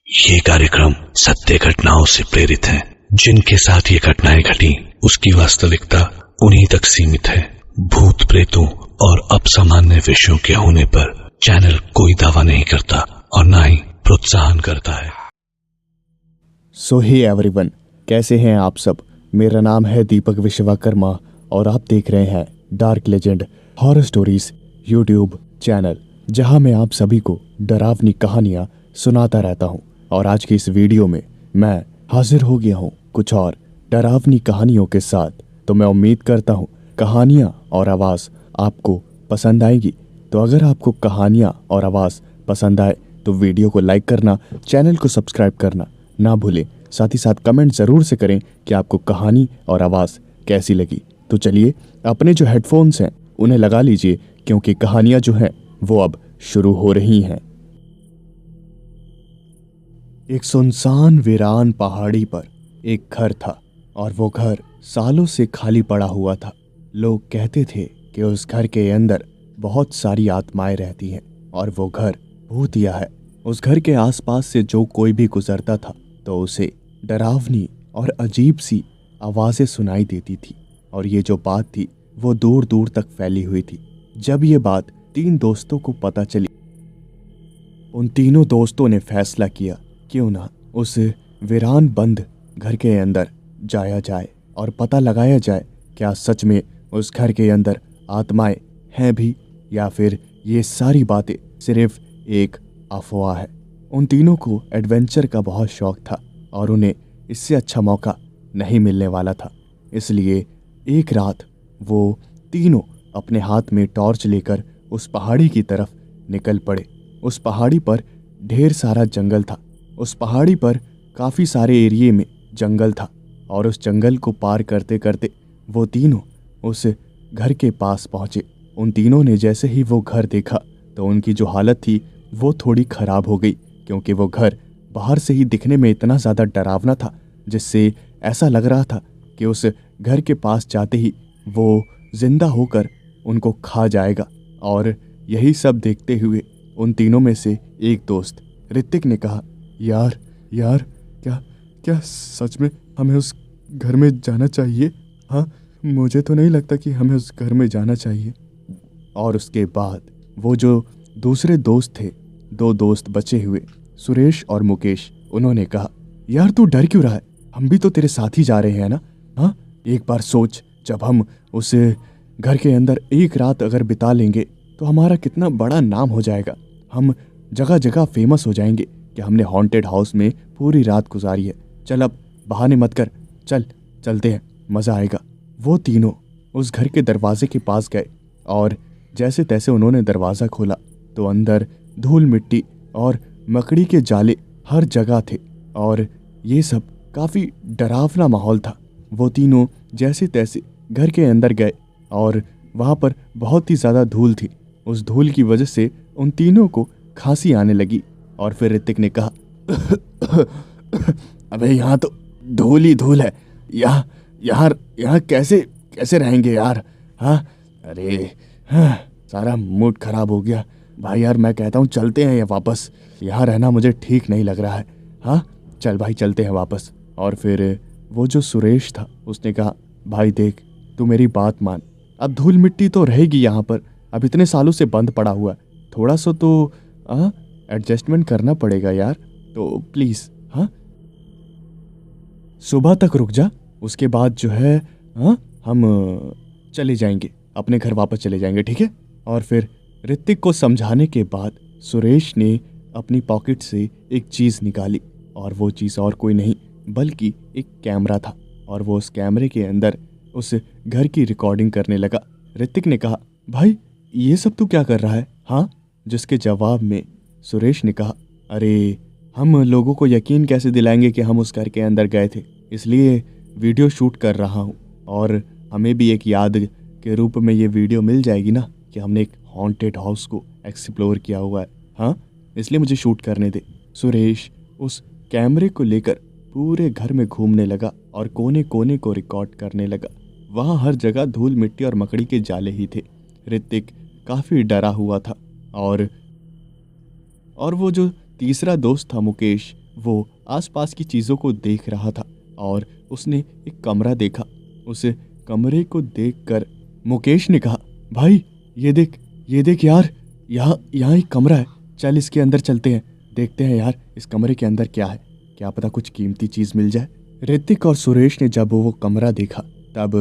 ये कार्यक्रम सत्य घटनाओं से प्रेरित है। जिनके साथ ये घटनाएं घटी उसकी वास्तविकता उन्हीं तक सीमित है। भूत प्रेतों और अपसामान्य विषयों के होने पर चैनल कोई दावा नहीं करता और ना ही प्रोत्साहन करता है। सो हे एवरीवन, कैसे हैं आप सब। मेरा नाम है दीपक विश्वकर्मा और आप देख रहे हैं dark legend horror stories YouTube channel, जहां मैं आप सभी को डरावनी कहानियां सुनाता रहता हूं। और आज की इस वीडियो में मैं हाजिर हो गया हूं कुछ और डरावनी कहानियों के साथ। तो मैं उम्मीद करता हूं कहानियां और आवाज़ आपको पसंद आएगी। तो अगर आपको कहानियां और आवाज़ पसंद आए तो वीडियो को लाइक करना, चैनल को सब्सक्राइब करना ना भूलें। साथ ही साथ कमेंट ज़रूर से करें कि आपको कहानी और आवाज़ कैसी लगी। तो चलिए अपने जो हेडफोन्स हैं उन्हें लगा लीजिए, क्योंकि कहानियां जो हैं वो अब शुरू हो रही हैं। एक सुनसान वीरान पहाड़ी पर एक घर था और वो घर सालों से खाली पड़ा हुआ था। लोग कहते थे कि उस घर के अंदर बहुत सारी आत्माएं रहती हैं और वो घर भूतिया है। उस घर के आसपास से जो कोई भी गुजरता था तो उसे डरावनी और अजीब सी आवाज़ें सुनाई देती थी। और ये जो बात थी वो दूर दूर तक फैली हुई थी। जब ये बात 3 दोस्तों को पता चली, उन तीनों दोस्तों ने फैसला किया क्यों ना उस वीरान बंद घर के अंदर जाया जाए और पता लगाया जाए क्या सच में उस घर के अंदर आत्माएं हैं भी, या फिर ये सारी बातें सिर्फ एक अफवाह है। उन तीनों को एडवेंचर का बहुत शौक था और उन्हें इससे अच्छा मौका नहीं मिलने वाला था। इसलिए एक रात वो तीनों अपने हाथ में टॉर्च लेकर उस पहाड़ी की तरफ निकल पड़े। उस पहाड़ी पर ढेर सारा जंगल था। उस पहाड़ी पर काफ़ी सारे एरिए में जंगल था और उस जंगल को पार करते करते वो तीनों उस घर के पास पहुँचे। उन तीनों ने जैसे ही वो घर देखा तो उनकी जो हालत थी वो थोड़ी ख़राब हो गई, क्योंकि वो घर बाहर से ही दिखने में इतना ज़्यादा डरावना था जिससे ऐसा लग रहा था कि उस घर के पास जाते ही वो जिंदा होकर उनको खा जाएगा। और यही सब देखते हुए उन तीनों में से एक दोस्त ऋतिक ने कहा, यार क्या क्या सच में हमें उस घर में जाना चाहिए? हाँ, मुझे तो नहीं लगता कि हमें उस घर में जाना चाहिए। और उसके बाद वो जो दूसरे दोस्त थे, 2 दोस्त बचे हुए, सुरेश और मुकेश, उन्होंने कहा, यार तू डर क्यों रहा है? हम भी तो तेरे साथ ही जा रहे हैं ना। हाँ, एक बार सोच, जब हम उस घर के अंदर एक रात अगर बिता लेंगे तो हमारा कितना बड़ा नाम हो जाएगा। हम जगह जगह फेमस हो जाएंगे कि हमने हॉन्टेड हाउस में पूरी रात गुजारी है। चल अब बहाने मत कर, चलते हैं, मज़ा आएगा। वो तीनों उस घर के दरवाजे के पास गए और जैसे तैसे उन्होंने दरवाज़ा खोला तो अंदर धूल मिट्टी और मकड़ी के जाले हर जगह थे और ये सब काफ़ी डरावना माहौल था। वो तीनों जैसे तैसे घर के अंदर गए और वहाँ पर बहुत ही ज़्यादा धूल थी। उस धूल की वजह से उन तीनों को खांसी आने लगी और फिर ऋतिक ने कहा, अबे यहाँ तो धूल ही धूल है, यहाँ कैसे रहेंगे यार? हाँ, अरे हाँ, सारा मूड खराब हो गया भाई। यार मैं कहता हूँ चलते हैं या वापस, यहाँ रहना मुझे ठीक नहीं लग रहा है। हाँ चल भाई, चलते हैं वापस। और फिर वो जो सुरेश था उसने कहा, भाई देख, तू मेरी बात मान, अब धूल मिट्टी तो रहेगी यहाँ पर, अब इतने सालों से बंद पड़ा हुआ है, थोड़ा सा तो एडजस्टमेंट करना पड़ेगा यार, तो प्लीज़ हाँ सुबह तक रुक जा, उसके बाद जो है हम चले जाएंगे, अपने घर वापस चले जाएंगे, ठीक है? और फिर ऋतिक को समझाने के बाद सुरेश ने अपनी पॉकेट से एक चीज़ निकाली और वो चीज़ और कोई नहीं बल्कि एक कैमरा था और वो उस कैमरे के अंदर उस घर की रिकॉर्डिंग करने लगा। ऋतिक ने कहा, भाई ये सब तू क्या कर रहा है? हाँ, जिसके जवाब में सुरेश ने कहा, अरे हम लोगों को यकीन कैसे दिलाएंगे कि हम उस घर के अंदर गए थे, इसलिए वीडियो शूट कर रहा हूँ और हमें भी एक याद के रूप में ये वीडियो मिल जाएगी ना कि हमने एक हॉन्टेड हाउस को एक्सप्लोर किया हुआ है। हाँ, इसलिए मुझे शूट करने दे। सुरेश उस कैमरे को लेकर पूरे घर में घूमने लगा और कोने कोने को रिकॉर्ड करने लगा। वहाँ हर जगह धूल मिट्टी और मकड़ी के जाले ही थे। ऋतिक काफ़ी डरा हुआ था और वो जो तीसरा दोस्त था मुकेश, वो आसपास की चीज़ों को देख रहा था और उसने एक कमरा देखा। उस कमरे को देखकर मुकेश ने कहा, भाई ये देख यार, यहाँ एक कमरा है, चल इसके अंदर चलते हैं, देखते हैं यार इस कमरे के अंदर क्या है, क्या पता कुछ कीमती चीज़ मिल जाए। ऋतिक और सुरेश ने जब वो कमरा देखा तब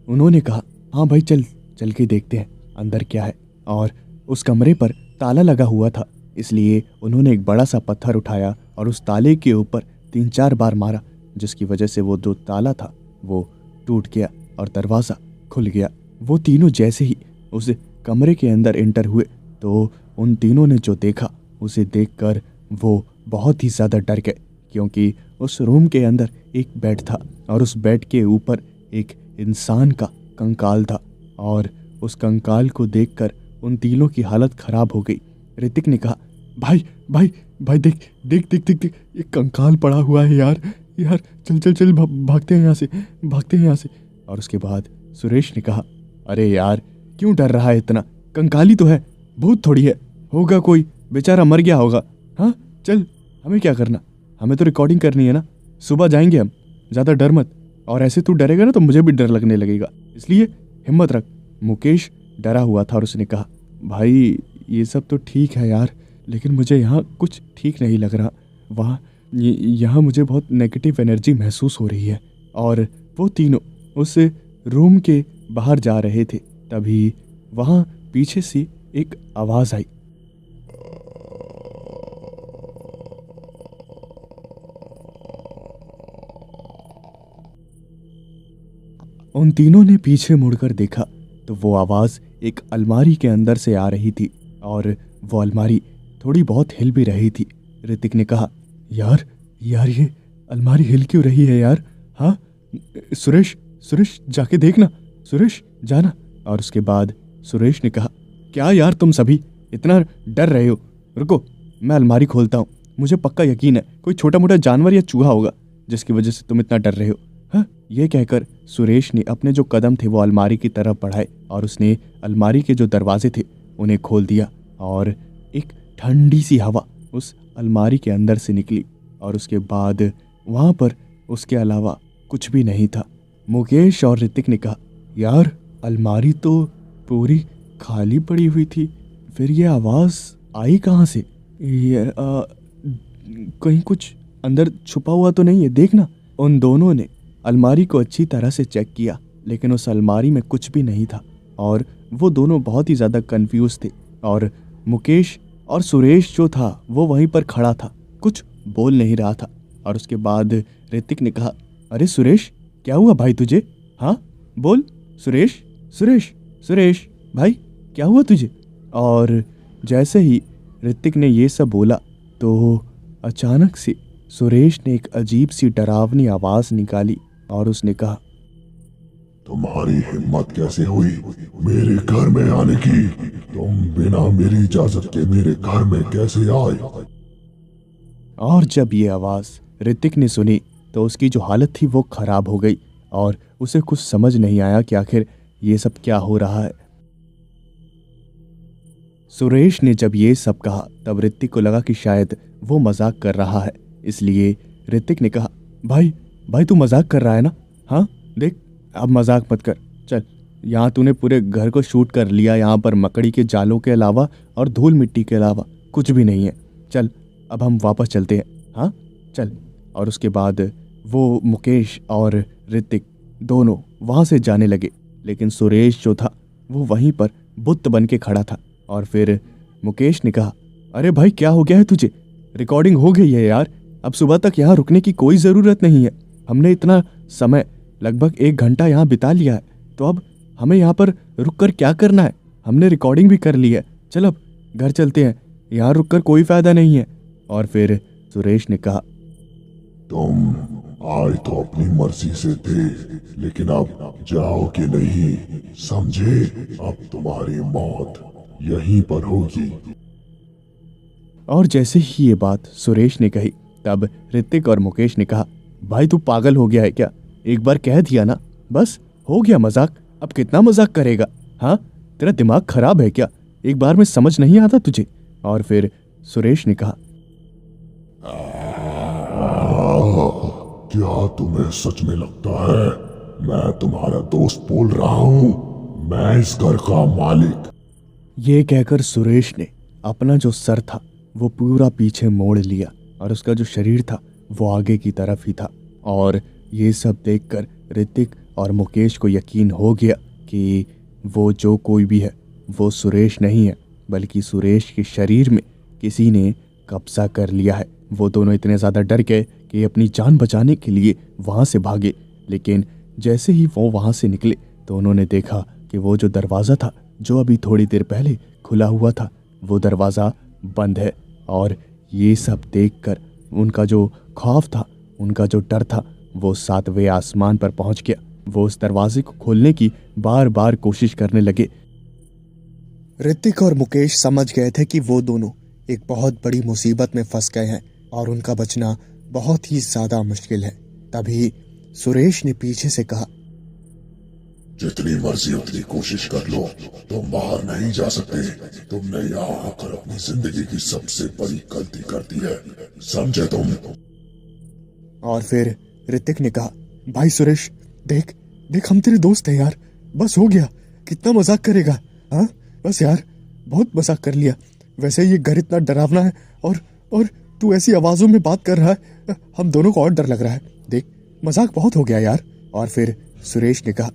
उन्होंने कहा, हाँ भाई चल के देखते हैं अंदर क्या है। और उस कमरे पर ताला लगा हुआ था, इसलिए उन्होंने एक बड़ा सा पत्थर उठाया और उस ताले के ऊपर 3-4 बार मारा, जिसकी वजह से वो जो ताला था वो टूट गया और दरवाज़ा खुल गया। वो तीनों जैसे ही उस कमरे के अंदर एंटर हुए तो उन तीनों ने जो देखा उसे देखकर वो बहुत ही ज़्यादा डर गए, क्योंकि उस रूम के अंदर एक बेड था और उस बेड के ऊपर एक इंसान का कंकाल था और उस कंकाल को देखकर उन तीनों की हालत ख़राब हो गई। ऋतिक ने कहा, भाई देख ये कंकाल पड़ा हुआ है यार, चल भागते हैं यहाँ से। और उसके बाद सुरेश ने कहा, अरे यार क्यों डर रहा है इतना, कंकाल ही तो है, भूत थोड़ी है, होगा कोई बेचारा मर गया होगा। हाँ चल, हमें क्या करना, हमें तो रिकॉर्डिंग करनी है ना, सुबह जाएंगे हम, ज़्यादा डर मत, और ऐसे तू डरेगा ना तो मुझे भी डर लगने लगेगा, इसलिए हिम्मत रख। मुकेश डरा हुआ था और उसने कहा, भाई ये सब तो ठीक है यार, लेकिन मुझे यहाँ कुछ ठीक नहीं लग रहा, यहाँ मुझे बहुत नेगेटिव एनर्जी महसूस हो रही है। और वो तीनों उस रूम के बाहर जा रहे थे, तभी वहाँ पीछे से एक आवाज़ आई। उन तीनों ने पीछे मुड़कर देखा तो वो आवाज़ एक अलमारी के अंदर से आ रही थी और वो अलमारी थोड़ी बहुत हिल भी रही थी। ऋतिक ने कहा, यार ये अलमारी हिल क्यों रही है यार? हाँ सुरेश जाके देखना, सुरेश जाना। और उसके बाद सुरेश ने कहा, क्या यार तुम सभी इतना डर रहे हो, रुको मैं अलमारी खोलता हूँ, मुझे पक्का यकीन है कोई छोटा मोटा जानवर या चूहा होगा जिसकी वजह से तुम इतना डर रहे हो। हाँ, ये कहकर सुरेश ने अपने जो कदम थे वो अलमारी की तरफ बढ़ाए और उसने अलमारी के जो दरवाजे थे उन्हें खोल दिया और एक ठंडी सी हवा उस अलमारी के अंदर से निकली और उसके बाद वहाँ पर उसके अलावा कुछ भी नहीं था। मुकेश और ऋतिक ने कहा, यार अलमारी तो पूरी खाली पड़ी हुई थी, फिर ये आवाज़ आई कहाँ से? ये कहीं कुछ अंदर छुपा हुआ तो नहीं है, देखना। उन दोनों ने अलमारी को अच्छी तरह से चेक किया, लेकिन उस अलमारी में कुछ भी नहीं था और वो दोनों बहुत ही ज़्यादा कंफ्यूज थे। और मुकेश और सुरेश जो था वो वहीं पर खड़ा था, कुछ बोल नहीं रहा था। और उसके बाद ऋतिक ने कहा, अरे सुरेश क्या हुआ भाई तुझे? हाँ बोल सुरेश भाई क्या हुआ तुझे? और जैसे ही ऋतिक ने ये सब बोला तो अचानक से सुरेश ने एक अजीब सी डरावनी आवाज़ निकाली और उसने कहा, तुम्हारी हिम्मत कैसे हुई मेरे घर में आने की? तुम बिना मेरी इजाजत के मेरे घर में कैसे आए? और जब ये आवाज़ ऋतिक ने सुनी तो उसकी जो हालत थी वो खराब हो गई और उसे कुछ समझ नहीं आया कि आखिर ये सब क्या हो रहा है। सुरेश ने जब ये सब कहा तब ऋतिक को लगा कि शायद वो मजाक कर रहा है, इसलिए ऋतिक ने कहा, भाई तू मजाक कर रहा है ना? हाँ देख अब मजाक मत कर, चल यहाँ तूने पूरे घर को शूट कर लिया, यहाँ पर मकड़ी के जालों के अलावा और धूल मिट्टी के अलावा कुछ भी नहीं है, चल अब हम वापस चलते हैं। हाँ चल। और उसके बाद वो मुकेश और ऋतिक दोनों वहाँ से जाने लगे, लेकिन सुरेश जो था वो वहीं पर बुत बन के खड़ा था। और फिर मुकेश ने कहा, अरे भाई क्या हो गया है तुझे? रिकॉर्डिंग हो गई है यार, अब सुबह तक यहाँ रुकने की कोई ज़रूरत नहीं है, हमने इतना समय लगभग 1 घंटा यहाँ बिता लिया है, तो अब हमें यहाँ पर रुक कर क्या करना है? हमने रिकॉर्डिंग भी कर ली है, चल अब घर चलते हैं, यहाँ रुक कर कोई फ़ायदा नहीं है। और फिर सुरेश ने कहा, तुम आए तो अपनी मर्जी से थे, लेकिन अब जाओगे नहीं, समझे? अब तुम्हारी मौत यहीं पर होगी। और जैसे ही ये बात सुरेश ने कही तब ऋतिक और मुकेश ने कहा, भाई तू पागल हो गया है क्या? एक बार कह दिया ना, बस हो गया मजाक, अब कितना मजाक करेगा? हाँ तेरा दिमाग खराब है क्या? एक बार में समझ नहीं आता तुझे? और फिर सुरेश ने कहा, क्या तुम्हें सच में लगता है मैं तुम्हारा दोस्त बोल रहा हूँ? मैं इस घर का मालिक। ये कहकर सुरेश ने अपना जो सर था वो पूरा पीछे मोड़ लिया और उसका जो शरीर था वो आगे की तरफ ही था। और ये सब देखकर ऋतिक और मुकेश को यकीन हो गया कि वो जो कोई भी है वो सुरेश नहीं है, बल्कि सुरेश के शरीर में किसी ने कब्जा कर लिया है। वो दोनों इतने ज़्यादा डर गए कि अपनी जान बचाने के लिए वहाँ से भागे। लेकिन जैसे ही वो वहाँ से निकले तो उन्होंने देखा कि वो जो दरवाज़ा था जो अभी थोड़ी देर पहले खुला हुआ था वो दरवाज़ा बंद है। और ये सब देखकर उनका जो खौफ था, उनका जो डर था, वो 7वें आसमान पर पहुंच गया। वो उस दरवाजे को खोलने की बार बार कोशिश करने लगे। ऋतिक और मुकेश समझ गए थे कि वो दोनों एक बहुत बड़ी मुसीबत में फंस गए हैं और उनका बचना बहुत ही ज्यादा मुश्किल है। तभी सुरेश ने पीछे से कहा, जितनी मर्जी उतनी कोशिश कर लो, तुम बाहर नहीं जा सकते। तुमने यहाँ आकर अपनी जिंदगी की सबसे बड़ी गलती कर दी है, समझे तुम? और फिर ऋतिक ने कहा, भाई सुरेश, देख देख, हम तेरे दोस्त हैं यार, बस हो गया, कितना मजाक करेगा? हाँ बस यार, बहुत मजाक कर लिया। वैसे ये घर इतना डरावना है और तू ऐसी आवाजों में बात कर रहा है, हम दोनों को और डर लग रहा है। देख, मजाक बहुत हो गया यार। और फिर सुरेश ने कहा,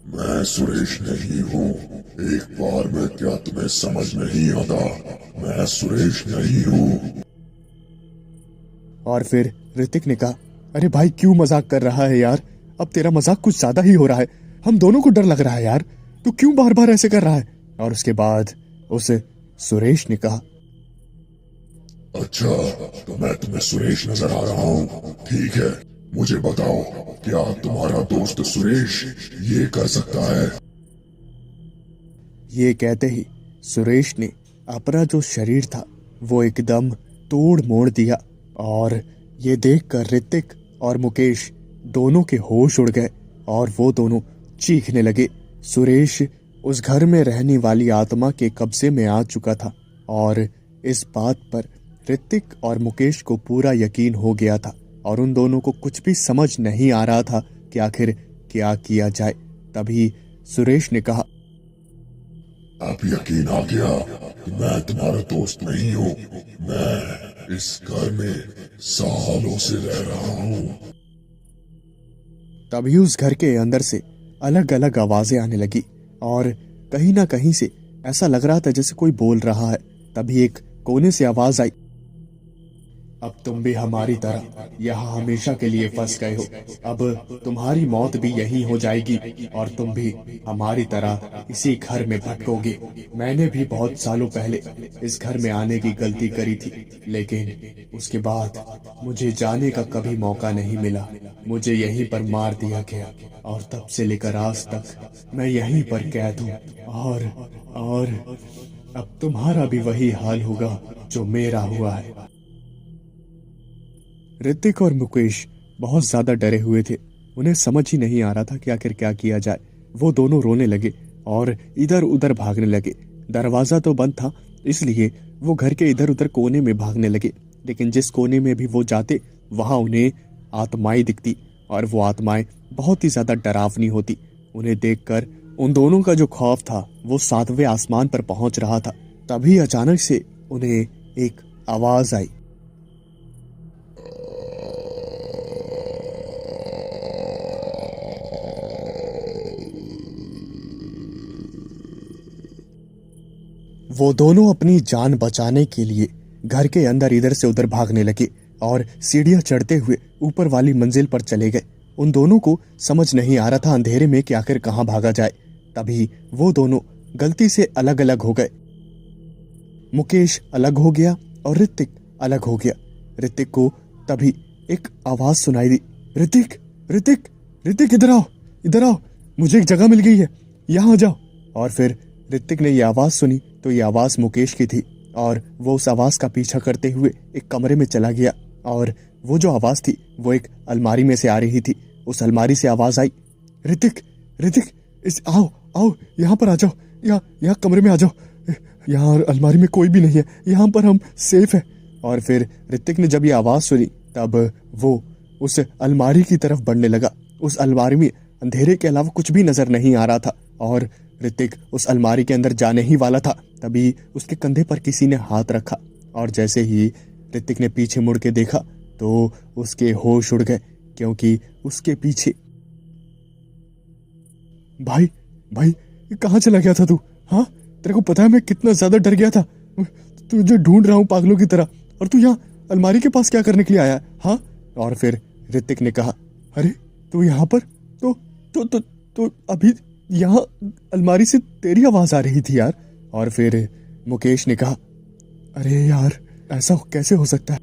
मैं सुरेश नहीं हूँ। एक बार में क्या तुम्हें समझ नहीं आता? मैं सुरेश नहीं हूँ। और फिर ऋतिक ने कहा, अरे भाई क्यों मजाक कर रहा है यार? अब तेरा मजाक कुछ ज्यादा ही हो रहा है, हम दोनों को डर लग रहा है यार, तू क्यों बार बार ऐसे कर रहा है? और उसके बाद उसे सुरेश ने कहा, अच्छा तो मैं तुम्हें सुरेश नजर आ रहा हूँ, ठीक है। मुझे बताओ, क्या तुम्हारा दोस्त सुरेश ये कर सकता है? ये कहते ही सुरेश ने अपना जो शरीर था वो एकदम तोड़ मोड़ दिया। और ये देखकर ऋतिक और मुकेश दोनों के होश उड़ गए और वो दोनों चीखने लगे। सुरेश उस घर में रहने वाली आत्मा के कब्जे में आ चुका था और इस बात पर ऋतिक और मुकेश को पूरा यकीन हो गया था और उन दोनों को कुछ भी समझ नहीं आ रहा था कि आखिर क्या किया जाए। तभी सुरेश ने कहा, अब यकीन आ गया कि मैं तुम्हारा दोस्त नहीं हूँ। मैं इस घर में सालों से रह रहा हूँ। तभी उस घर के अंदर से अलग अलग आवाजें आने लगी और कहीं ना कहीं से ऐसा लग रहा था जैसे कोई बोल रहा है। तभी एक कोने से आवाज आई, अब तुम भी हमारी तरह यहाँ हमेशा के लिए फंस गए हो। अब तुम्हारी मौत भी यहीं हो जाएगी और तुम भी हमारी तरह इसी घर में भटकोगे। मैंने भी बहुत सालों पहले इस घर में आने की गलती करी थी, लेकिन उसके बाद मुझे जाने का कभी मौका नहीं मिला। मुझे यहीं पर मार दिया गया और तब से लेकर आज तक मैं यहीं पर कैद हूँ। और अब तुम्हारा भी वही हाल होगा जो मेरा हुआ है। ऋतिक और मुकेश बहुत ज्यादा डरे हुए थे। उन्हें समझ ही नहीं आ रहा था कि आखिर क्या किया जाए। वो दोनों रोने लगे और इधर उधर भागने लगे। दरवाजा तो बंद था, इसलिए वो घर के इधर उधर कोने में भागने लगे। लेकिन जिस कोने में भी वो जाते वहां उन्हें आत्माएं दिखती और वो आत्माएं बहुत ही ज्यादा डरावनी होती। उन्हें देखकर उन दोनों का जो खौफ था वो 7वें आसमान पर पहुंच रहा था। तभी अचानक से उन्हें एक आवाज आई, वो दोनों अपनी जान बचाने के लिए घर के अंदर इधर से उधर भागने लगे और सीढ़ियां चढ़ते हुए ऊपर वाली मंजिल पर चले गए। उन दोनों को समझ नहीं आ रहा था अंधेरे में कि आखिर कहां भागा जाए। तभी वो दोनों गलती से अलग अलग हो गए। मुकेश अलग हो गया और ऋतिक अलग हो गया। ऋतिक को तभी एक आवाज सुनाई दी, ऋतिक ऋतिक ऋतिक, इधर आओ, मुझे एक जगह मिल गई है, यहाँ आ जाओ। और फिर ऋतिक ने यह आवाज सुनी तो ये आवाज मुकेश की थी और वो उस आवाज का पीछा करते हुए एक कमरे में चला गया। और वो जो आवाज थी वो एक अलमारी में से आ रही थी। उस अलमारी से आवाज आई, ऋतिक आओ यहाँ पर आ जाओ, यहाँ कमरे में आ जाओ, यहाँ अलमारी में कोई भी नहीं है, यहाँ पर हम सेफ है। और फिर ऋतिक ने जब ये आवाज सुनी तब वो उस अलमारी की तरफ बढ़ने लगा। उस अलमारी में अंधेरे के अलावा कुछ भी नजर नहीं आ रहा था और ऋतिक उस अलमारी के अंदर जाने ही वाला था, तभी उसके कंधे पर किसी ने हाथ रखा और जैसे ही ऋतिक ने पीछे मुड़ के देखा तो उसके होश उड़ गए, क्योंकि उसके पीछे भाई भाई कहाँ चला गया था तू? हाँ, तेरे को पता है मैं कितना ज्यादा डर गया था। तुझे ढूंढ रहा हूँ पागलों की तरह, और तू यहाँ अलमारी के पास क्या करने के लिए आया? हाँ। और फिर ऋतिक ने कहा, अरे तू यहाँ पर? तो अभी यहाँ अलमारी से तेरी आवाज आ रही थी यार। और फिर मुकेश ने कहा, अरे यार ऐसा कैसे हो सकता है?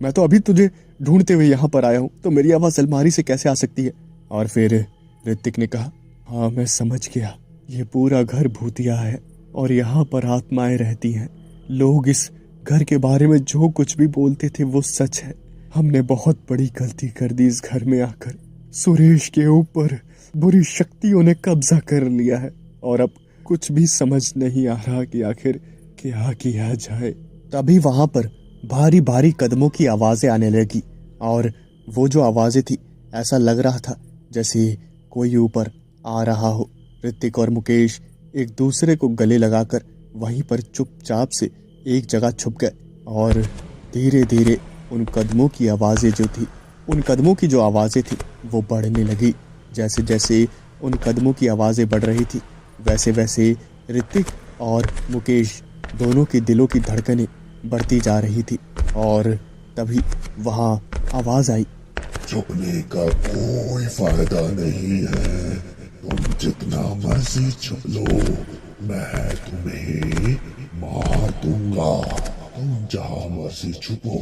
मैं तो अभी तुझे ढूंढते हुए यहाँ पर आया हूँ, तो मेरी आवाज अलमारी से कैसे आ सकती है? और फिर ऋतिक ने कहा, हाँ मैं समझ गया, ये पूरा घर भूतिया है और यहाँ पर आत्माएं रहती हैं। लोग इस घर के बारे में जो कुछ भी बोलते थे वो सच है। हमने बहुत बड़ी गलती कर दी इस घर में आकर। सुरेश के ऊपर बुरी शक्तियों ने कब्जा कर लिया है और अब कुछ भी समझ नहीं आ रहा कि आखिर क्या किया जाए। तभी वहां पर भारी भारी कदमों की आवाजें आने लगी और वो जो आवाजें थी ऐसा लग रहा था जैसे कोई ऊपर आ रहा हो। ऋतिक और मुकेश एक दूसरे को गले लगाकर वहीं पर चुपचाप से एक जगह छुप गए और धीरे धीरे उन कदमों की आवाजें जो थी, उन कदमों की जो आवाजें थी वो बढ़ने लगी। जैसे जैसे उन कदमों की आवाजें बढ़ रही थी वैसे वैसे ऋतिक और मुकेश दोनों के दिलों की धड़कनें बढ़ती जा रही थी। और तभी वहां आवाज आई, छुपने का कोई फायदा नहीं है, तुम जितना मर्जी छुप लो, मैं तुम्हें मार दूंगा। तुम जहां मर्जी छुपो,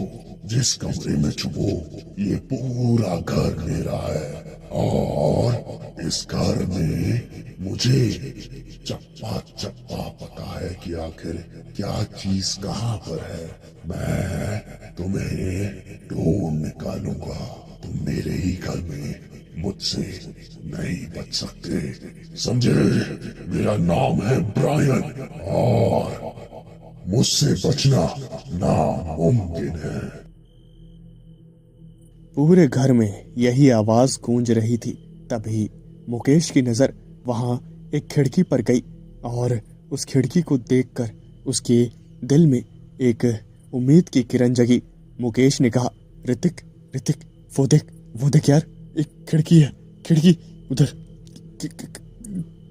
जिस कमरे में छुपो, ये पूरा घर मेरा है और इस घर में मुझे चप्पा चप्पा पता है कि आखिर क्या चीज कहाँ पर है। मैं तुम्हें ढूंढ निकालूंगा। तुम मेरे ही घर में मुझसे नहीं बच सकते, समझे? मेरा नाम है ब्रायन और मुझसे बचना नामुमकिन है। पूरे घर में यही आवाज गूंज रही थी। तभी मुकेश की नजर वहां एक खिड़की पर गई और उस खिड़की को देखकर उसके दिल में एक उम्मीद की किरण जगी। मुकेश ने कहा, ऋतिक ऋतिक वो देख यार, एक खिड़की है, खिड़की उधर।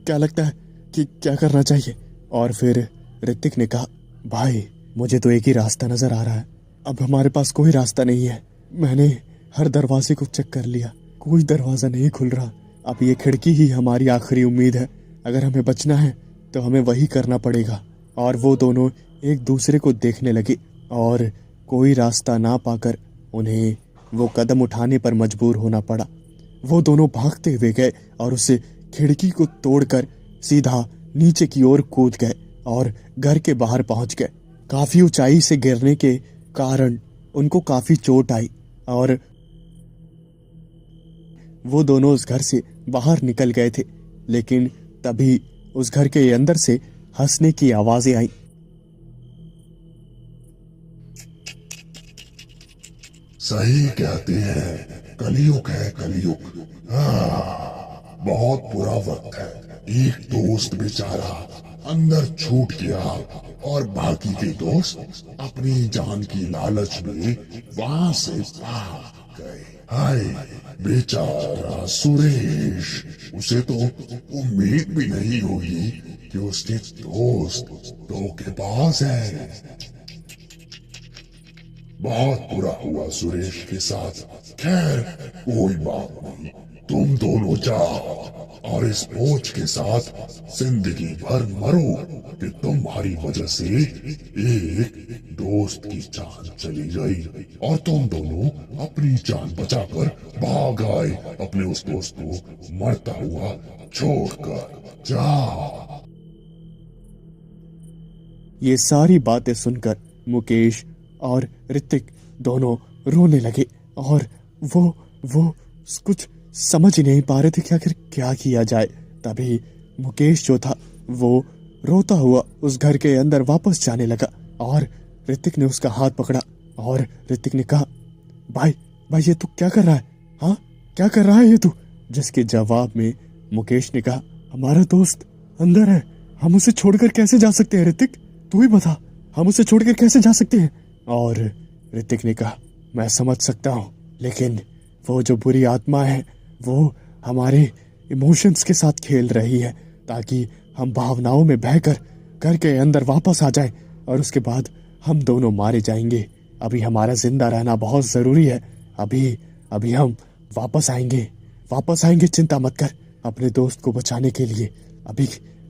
क्या लगता है कि क्या करना चाहिए? और फिर ऋतिक ने कहा, भाई मुझे तो एक ही रास्ता नजर आ रहा है, अब हमारे पास कोई रास्ता नहीं है। मैंने हर दरवाजे को चेक कर लिया, कोई दरवाजा नहीं खुल रहा। अब ये खिड़की ही हमारी आखिरी उम्मीद है। अगर हमें बचना है तो हमें वही करना पड़ेगा। और वो दोनों एक दूसरे को देखने लगे और कोई रास्ता ना पाकर उन्हें वो कदम उठाने पर मजबूर होना पड़ा। वो दोनों भागते हुए गए और उस खिड़की को तोड़कर सीधा नीचे की ओर कूद गए और घर के बाहर पहुंच गए। काफी ऊंचाई से गिरने के कारण उनको काफी चोट आई और वो दोनों उस घर से बाहर निकल गए थे। लेकिन तभी उस घर के अंदर से हंसने की आवाजें आई। सही कहते हैं, कलयुग है कलयुग। बहुत बुरा वक्त है। एक दोस्त बेचारा अंदर छूट गया और बाकी के दोस्त अपनी जान की लालच में वहां से भाग गए। हाय बेचारा सुरेश, उसे तो उम्मीद भी नहीं होगी कि उसके दोस्त धोखेबाज है। बहुत बुरा हुआ सुरेश के साथ। खैर कोई बात नहीं, तुम दोनों जाओ और इस बोझ के साथ जिंदगी भर मरो कि तुम्हारी वजह से एक दोस्त की जान चली गई और तुम दोनों अपनी जान बचाकर भाग आए अपने उस दोस्त को मरता हुआ छोड़कर। जाओ। ये सारी बातें सुनकर मुकेश और ऋतिक दोनों रोने लगे और वो कुछ समझ ही नहीं पा रहे थे कि आखिर क्या किया जाए। तभी मुकेश जो था वो रोता हुआ उस घर के अंदर वापस जाने लगा और ऋतिक ने उसका हाथ पकड़ा और ऋतिक ने कहा, भाई भाई ये तू क्या कर रहा है? हाँ, क्या कर रहा है ये तू? जिसके जवाब में मुकेश ने कहा, हमारा दोस्त अंदर है, हम उसे छोड़कर कैसे जा सकते हैं ऋतिक? तू ही बता, हम उसे छोड़कर कैसे जा सकते हैं? और ऋतिक ने कहा, मैं समझ सकता हूँ, लेकिन वो जो बुरी आत्मा है वो हमारे इमोशंस के साथ खेल रही है ताकि हम भावनाओं में बहकर घर के अंदर वापस आ जाएं और उसके बाद हम दोनों मारे जाएंगे। अभी हमारा जिंदा रहना बहुत ज़रूरी है। अभी हम वापस आएंगे, चिंता मत कर अपने दोस्त को बचाने के लिए।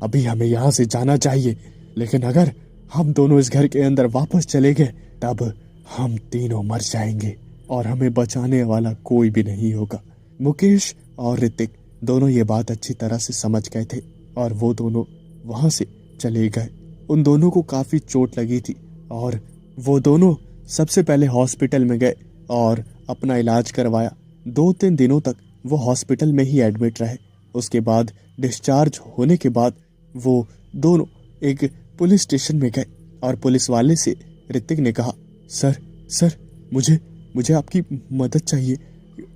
अभी हमें यहाँ से जाना चाहिए, लेकिन अगर हम दोनों इस घर के अंदर वापस चले गए तब हम तीनों मर जाएंगे और हमें बचाने वाला कोई भी नहीं होगा। मुकेश और ऋतिक दोनों ये बात अच्छी तरह से समझ गए थे और वो दोनों वहां से चले गए। उन दोनों को काफी चोट लगी थी और वो दोनों सबसे पहले हॉस्पिटल में गए और अपना इलाज करवाया। 2-3 दिनों तक वो हॉस्पिटल में ही एडमिट रहे। उसके बाद डिस्चार्ज होने के बाद वो दोनों एक पुलिस स्टेशन में गए और पुलिस वाले से ऋतिक ने कहा, सर मुझे आपकी मदद चाहिए,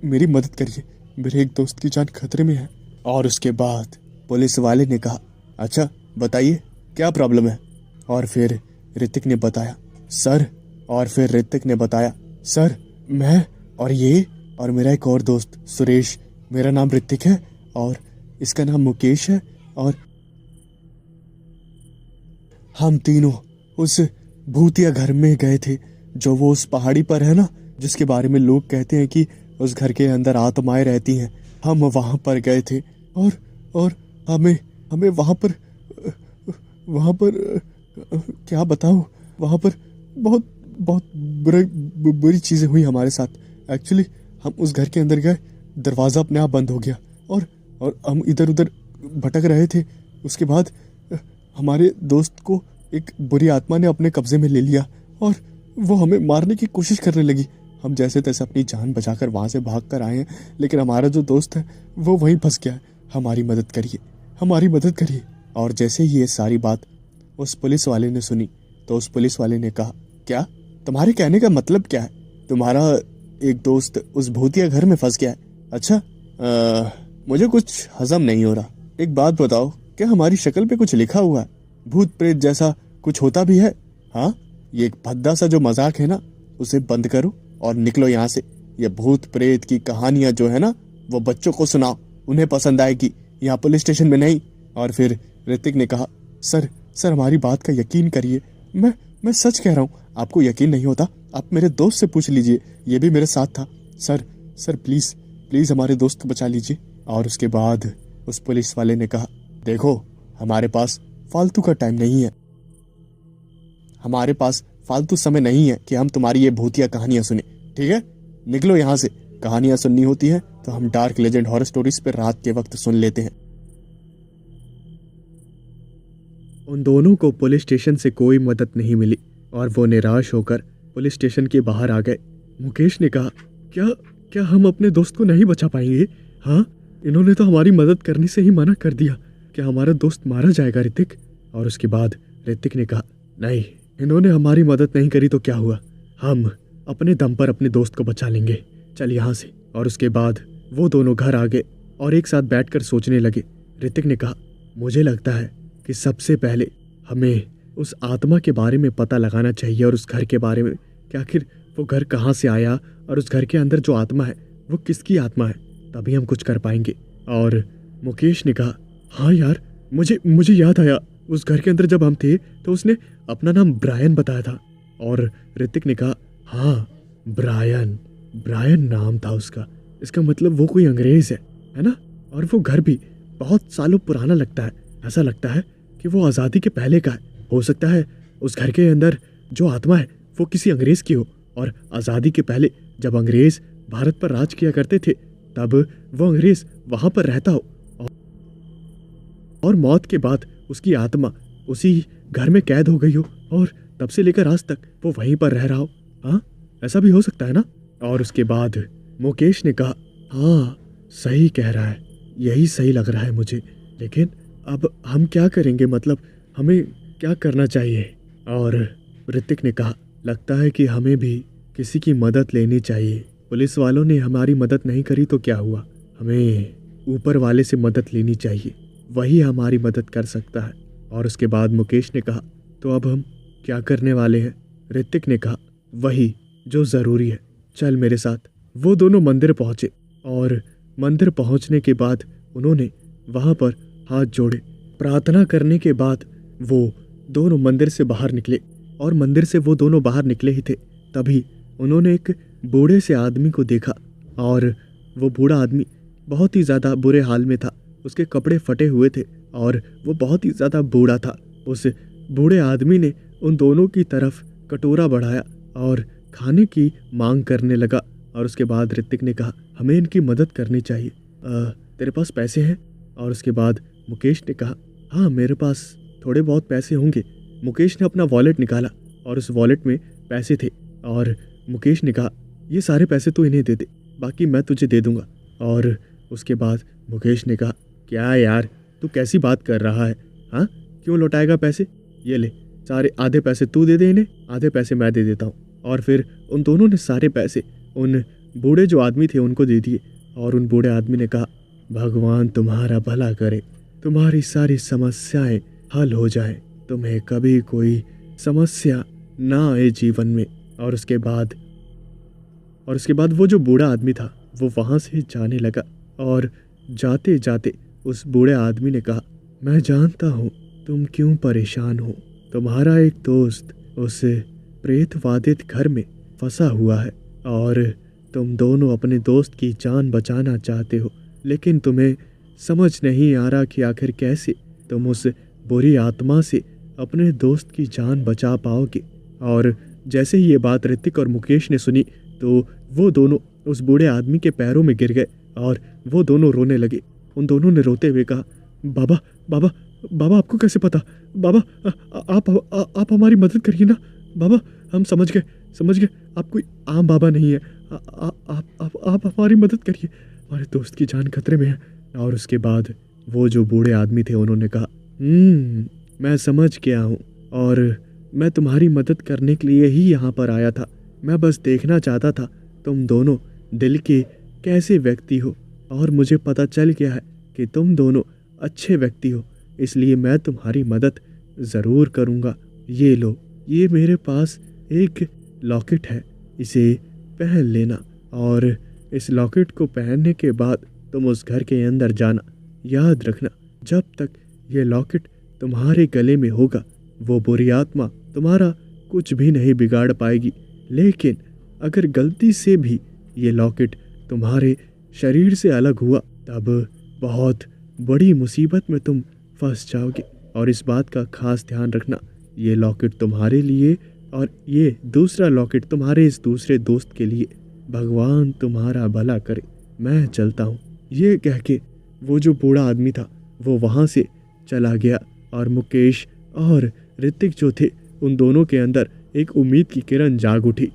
मेरी मदद करिए, मेरे एक दोस्त की जान खतरे में है। और उसके बाद पुलिस वाले ने कहा, अच्छा बताइए क्या प्रॉब्लम है? और फिर ऋतिक ने बताया, सर मैं और मेरा एक और दोस्त सुरेश, मेरा नाम ऋतिक है और इसका नाम मुकेश है, और हम तीनों उस भूतिया घर में गए थे जो वो उस पहाड़ी पर है ना, जिसके बारे में लोग कहते हैं कि उस घर के अंदर आत्माएं रहती हैं। हम वहां पर गए थे और हमें वहां पर क्या बताऊं, वहां पर बहुत बुरी चीजें हुई हमारे साथ। एक्चुअली हम उस घर के अंदर गए, दरवाजा अपने आप बंद हो गया और हम इधर उधर भटक रहे थे। उसके बाद हमारे दोस्त को एक बुरी आत्मा ने अपने कब्जे में ले लिया और वो हमें मारने की कोशिश करने लगी। हम जैसे तैसे अपनी जान बचाकर वहां से भाग कर आए हैं, लेकिन हमारा जो दोस्त है वो वहीं फंस गया है। हमारी मदद करिए। और जैसे ही ये सारी बात उस पुलिस वाले ने सुनी तो उस पुलिस वाले ने कहा, क्या तुम्हारे कहने का मतलब क्या है? तुम्हारा एक दोस्त उस भूतिया घर में फंस गया है? अच्छा, मुझे कुछ हजम नहीं हो रहा। एक बात बताओ, क्या हमारी शक्ल पे कुछ लिखा हुआ है? भूत प्रेत जैसा कुछ होता भी है? हाँ, ये एक भद्दा सा जो मजाक है ना, उसे बंद करो और निकलो यहाँ से। ये भूत प्रेत की कहानियां जो है ना, वो बच्चों को सुनाओ, उन्हें पसंद आएगी, यहाँ पुलिस स्टेशन में नहीं। और फिर ऋतिक ने कहा, सर हमारी बात का यकीन करिए, मैं सच कह रहा हूँ। आपको यकीन नहीं होता, आप मेरे दोस्त से पूछ लीजिए, ये भी मेरे साथ था। सर प्लीज हमारे दोस्त को बचा लीजिए। और उसके बाद उस पुलिस वाले ने कहा, देखो हमारे पास फालतू का टाइम नहीं है, हमारे पास फालतू समय नहीं है कि हम तुम्हारी ये भूतिया कहानियां सुने, ठीक है? निकलो यहाँ से। कहानियां सुननी होती है तो हम डार्क लेजेंड हॉरर स्टोरीज पर रात के वक्त सुन लेते हैं। उन दोनों को पुलिस स्टेशन से कोई मदद नहीं मिली और वो निराश होकर पुलिस स्टेशन के बाहर आ गए। मुकेश ने कहा, क्या हम अपने दोस्त को नहीं बचा पाएंगे? हाँ, इन्होंने तो हमारी मदद करने से ही मना कर दिया। क्या हमारा दोस्त मारा जाएगा ऋतिक? और उसके बाद ऋतिक ने कहा, नहीं, इन्होंने हमारी मदद नहीं करी तो क्या हुआ, हम अपने दम पर अपने दोस्त को बचा लेंगे, चल यहाँ से। और उसके बाद वो दोनों घर आ गए और एक साथ बैठकर सोचने लगे। ऋतिक ने कहा, मुझे लगता है कि सबसे पहले हमें उस आत्मा के बारे में पता लगाना चाहिए और उस घर के बारे में कि आखिर वो घर कहाँ से आया और उस घर के अंदर जो आत्मा है वो किसकी आत्मा है, तभी हम कुछ कर पाएंगे। और मुकेश ने कहा, हाँ यार, मुझे याद आया, उस घर के अंदर जब हम थे तो उसने अपना नाम ब्रायन बताया था। और ऋतिक ने कहा, हाँ, ब्रायन नाम था उसका, इसका मतलब वो कोई अंग्रेज है ना? और वो घर भी बहुत सालों पुराना लगता है, ऐसा लगता है कि वो आज़ादी के पहले का है। हो सकता है उस घर के अंदर जो आत्मा है वो किसी अंग्रेज की हो और आज़ादी के पहले जब अंग्रेज भारत पर राज किया करते थे तब वो अंग्रेज वहाँ पर रहता हो और मौत के बाद उसकी आत्मा उसी घर में कैद हो गई हो और तब से लेकर आज तक वो वहीं पर रह रहा हो। हाँ, ऐसा भी हो सकता है ना? और उसके बाद मुकेश ने कहा, हाँ, सही कह रहा है, यही सही लग रहा है मुझे, लेकिन अब हम क्या करेंगे, मतलब हमें क्या करना चाहिए? और ऋतिक ने कहा, लगता है कि हमें भी किसी की मदद लेनी चाहिए। पुलिस वालों ने हमारी मदद नहीं करी तो क्या हुआ, हमें ऊपर वाले से मदद लेनी चाहिए, वही हमारी मदद कर सकता है। और उसके बाद मुकेश ने कहा, तो अब हम क्या करने वाले हैं? ऋतिक ने कहा, वही जो ज़रूरी है, चल मेरे साथ। वो दोनों मंदिर पहुँचे और मंदिर पहुँचने के बाद उन्होंने वहाँ पर हाथ जोड़े। प्रार्थना करने के बाद वो दोनों मंदिर से बाहर निकले और मंदिर से वो दोनों बाहर निकले ही थे तभी उन्होंने एक बूढ़े से आदमी को देखा और वो बूढ़ा आदमी बहुत ही ज़्यादा बुरे हाल में था। उसके कपड़े फटे हुए थे और वो बहुत ही ज़्यादा बूढ़ा था। उस बूढ़े आदमी ने उन दोनों की तरफ कटोरा बढ़ाया और खाने की मांग करने लगा। और उसके बाद ऋतिक ने कहा, हमें इनकी मदद करनी चाहिए, तेरे पास पैसे हैं? और उसके बाद मुकेश ने कहा, हाँ मेरे पास थोड़े बहुत पैसे होंगे। मुकेश ने अपना वॉलेट निकाला और उस वॉलेट में पैसे थे और मुकेश ने कहा, ये सारे पैसे तो इन्हें दे दे, बाकी मैं तुझे दे दूंगा। और उसके बाद मुकेश ने कहा, क्या यार तू कैसी बात कर रहा है? हाँ क्यों लौटाएगा पैसे? ये ले सारे, आधे पैसे तू दे दे इन्हें, आधे पैसे मैं दे देता हूँ। और फिर उन दोनों ने सारे पैसे उन बूढ़े जो आदमी थे उनको दे दिए। और उन बूढ़े आदमी ने कहा, भगवान तुम्हारा भला करे, तुम्हारी सारी समस्याएं हल हो जाएं, तुम्हें कभी कोई समस्या ना आए जीवन में। और उसके बाद वो जो बूढ़ा आदमी था वो वहाँ से जाने लगा। और जाते जाते उस बूढ़े आदमी ने कहा, मैं जानता हूँ तुम क्यों परेशान हो। तुम्हारा एक दोस्त उस प्रेतवादित घर में फंसा हुआ है और तुम दोनों अपने दोस्त की जान बचाना चाहते हो, लेकिन तुम्हें समझ नहीं आ रहा कि आखिर कैसे तुम उस बुरी आत्मा से अपने दोस्त की जान बचा पाओगे। और जैसे ही ये बात ऋतिक और मुकेश ने सुनी तो वो दोनों उस बूढ़े आदमी के पैरों में गिर गए और वो दोनों रोने लगे। उन दोनों ने रोते हुए कहा, बाबा बाबा बाबा आपको कैसे पता? बाबा आप हमारी मदद करिए ना बाबा, हम समझ गए आप कोई आम बाबा नहीं है। आप हमारी मदद करिए, हमारे दोस्त की जान खतरे में है। और उसके बाद वो जो बूढ़े आदमी थे उन्होंने कहा, मैं समझ गया हूँ और मैं तुम्हारी मदद करने के लिए ही यहाँ पर आया था। मैं बस देखना चाहता था तुम दोनों दिल के कैसे व्यक्ति हो, और मुझे पता चल गया है कि तुम दोनों अच्छे व्यक्ति हो, इसलिए मैं तुम्हारी मदद ज़रूर करूँगा। ये लो, ये मेरे पास एक लॉकेट है, इसे पहन लेना और इस लॉकेट को पहनने के बाद तुम उस घर के अंदर जाना। याद रखना, जब तक ये लॉकेट तुम्हारे गले में होगा वो बुरी आत्मा तुम्हारा कुछ भी नहीं बिगाड़ पाएगी। लेकिन अगर गलती से भी ये लॉकेट तुम्हारे शरीर से अलग हुआ तब बहुत बड़ी मुसीबत में तुम फंस जाओगे। और इस बात का खास ध्यान रखना, ये लॉकेट तुम्हारे लिए और ये दूसरा लॉकेट तुम्हारे इस दूसरे दोस्त के लिए। भगवान तुम्हारा भला करे, मैं चलता हूँ। ये कह के वो जो बूढ़ा आदमी था वो वहाँ से चला गया और मुकेश और ऋतिक जो थे उन दोनों के अंदर एक उम्मीद की किरण जाग उठी।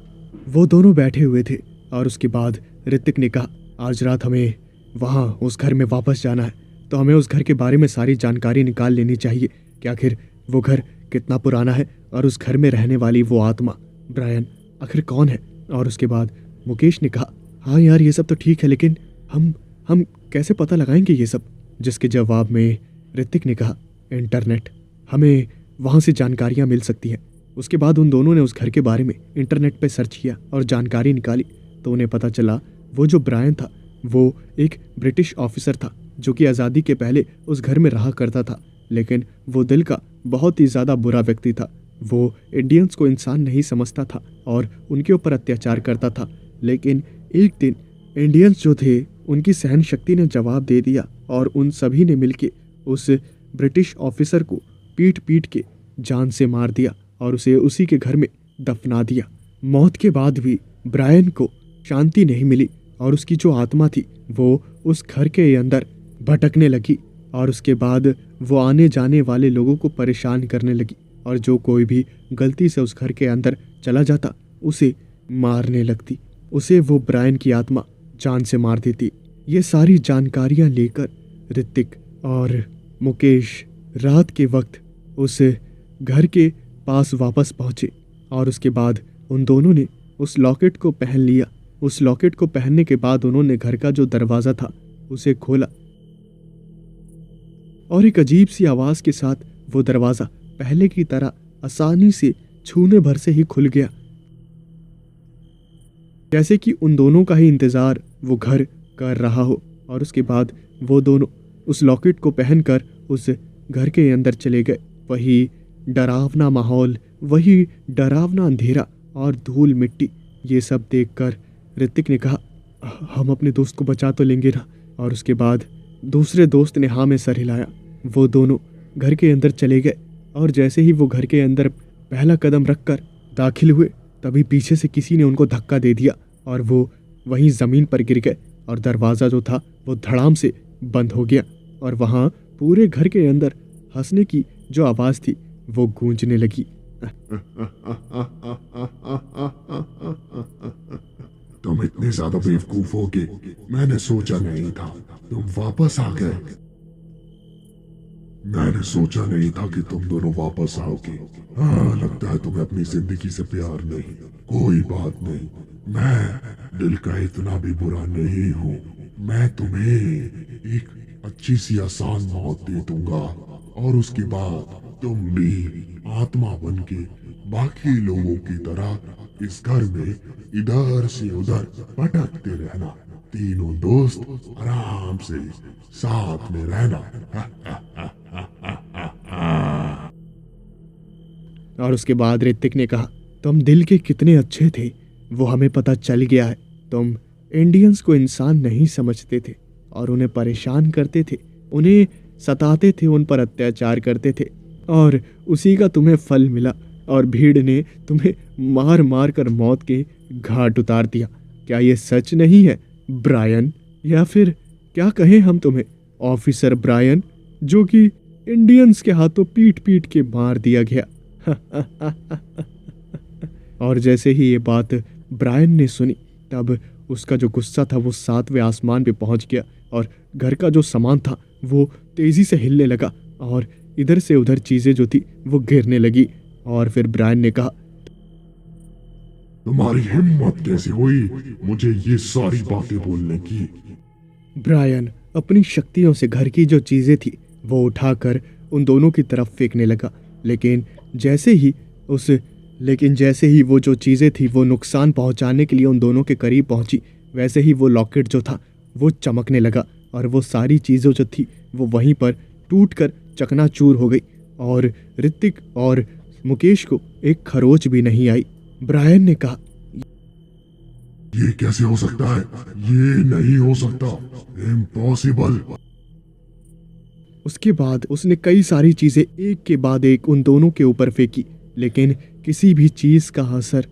वो दोनों बैठे हुए थे और उसके बाद ऋतिक ने कहा, आज रात हमें वहाँ उस घर में वापस जाना है, तो हमें उस घर के बारे में सारी जानकारी निकाल लेनी चाहिए कि आखिर वो घर कितना पुराना है और उस घर में रहने वाली वो आत्मा ब्रायन आखिर कौन है। और उसके बाद मुकेश ने कहा, हाँ यार ये सब तो ठीक है, लेकिन हम कैसे पता लगाएंगे ये सब? जिसके जवाब में ऋतिक ने कहा, इंटरनेट, हमें वहाँ से जानकारियाँ मिल सकती हैं। उसके बाद उन दोनों ने उस घर के बारे में इंटरनेट पे सर्च किया और जानकारी निकाली तो उन्हें पता चला वो जो ब्रायन था वो एक ब्रिटिश ऑफिसर था जो कि आज़ादी के पहले उस घर में रहा करता था, लेकिन वो दिल का बहुत ही ज़्यादा बुरा व्यक्ति था। वो इंडियंस को इंसान नहीं समझता था और उनके ऊपर अत्याचार करता था। लेकिन एक दिन इंडियंस जो थे उनकी सहन शक्ति ने जवाब दे दिया और उन सभी ने मिलके उस ब्रिटिश ऑफिसर को पीट पीट के जान से मार दिया और उसे उसी के घर में दफना दिया। मौत के बाद भी ब्रायन को शांति नहीं मिली और उसकी जो आत्मा थी वो उस घर के अंदर भटकने लगी और उसके बाद वो आने जाने वाले लोगों को परेशान करने लगी और जो कोई भी गलती से उस घर के अंदर चला जाता उसे मारने लगती। उसे वो ब्रायन की आत्मा जान से मार देती। ये सारी जानकारियाँ लेकर ऋतिक और मुकेश रात के वक्त उस घर के पास वापस पहुँचे और उसके बाद उन दोनों ने उस लॉकेट को पहन लिया। उस लॉकेट को पहनने के बाद उन्होंने घर का जो दरवाज़ा था उसे खोला और एक अजीब सी आवाज़ के साथ वो दरवाज़ा पहले की तरह आसानी से छूने भर से ही खुल गया, जैसे कि उन दोनों का ही इंतज़ार वो घर कर रहा हो। और उसके बाद वो दोनों उस लॉकेट को पहनकर उस घर के अंदर चले गए। वही डरावना माहौल, वही डरावना अंधेरा और धूल मिट्टी, ये सब देखकर ऋतिक ने कहा, हम अपने दोस्त को बचा तो लेंगे ना। और उसके बाद दूसरे दोस्त ने हाँ में सर हिलाया। वो दोनों घर के अंदर चले गए और जैसे ही वो घर के अंदर पहला कदम रखकर दाखिल हुए तभी पीछे से किसी ने उनको धक्का दे दिया और वो वहीं ज़मीन पर गिर गए और दरवाज़ा जो था वो धड़ाम से बंद हो गया और वहाँ पूरे घर के अंदर हंसने की जो आवाज़ थी वो गूंजने लगी। तुम इतने ज्यादा बेवकूफ होगे, मैंने सोचा नहीं था तुम वापस आ गए। मैंने सोचा नहीं था कि तुम दोनों वापस आओगे। हाँ, लगता है तुम्हें अपनी जिंदगी से प्यार नहीं। कोई बात नहीं, मैं दिल का इतना भी बुरा नहीं हूँ। मैं तुम्हें एक अच्छी सी आसान मौत दे दूंगा और उसके बाद तुम भी आत्मा बनके बाकी लोगों की तरह इस घर में इधर से उधर भटकते रहना। तीनों दोस्त आराम से साथ में रहना। और उसके बाद ऋतिक ने कहा, तुम दिल के कितने अच्छे थे, वो हमें पता चल गया है। तुम इंडियंस को इंसान नहीं समझते थे और उन्हें परेशान करते थे, उन्हें सताते थे, उन पर अत्याचार करते थे और उसी का तुम्हें फल मिला और भीड़ ने तुम्हें मार मार कर मौत के घाट उतार दिया। क्या ये सच नहीं है ब्रायन? या फिर क्या कहें हम तुम्हें, ऑफिसर ब्रायन, जो कि इंडियंस के हाथों पीट पीट के मार दिया गया। और जैसे ही ये बात ब्रायन ने सुनी तब उसका जो गुस्सा था वो 7वें आसमान पे पहुंच गया और घर का जो सामान था वो तेजी से हिलने लगा और इधर से उधर चीजें जो थी वो गिरने लगी। और फिर ब्रायन ने कहा, तुम्हारी हिम्मत कैसे हुई मुझे ये सारी बातें बोलने की? ब्रायन अपनी शक्तियों से घर की जो चीजें थी वो उठाकर उन दोनों की तरफ फेंकने लगा, लेकिन जैसे ही वो जो चीजें थी वो नुकसान पहुंचाने के लिए उन दोनों के करीब पहुंची, वैसे ही वो लॉकेट जो था वो चमकने लगा और वो सारी चीज़ें जो थी वो वहीं पर टूटकर चकनाचूर हो गई और ऋतिक और मुकेश को एक खरोच भी नहीं आई। ब्रायन ने कहा, ये कैसे हो सकता है? ये नहीं हो सकता, इम्पॉसिबल। उसके बाद उसने कई सारी चीजें एक के बाद एक उन दोनों के ऊपर फेंकी, लेकिन किसी भी चीज का असर।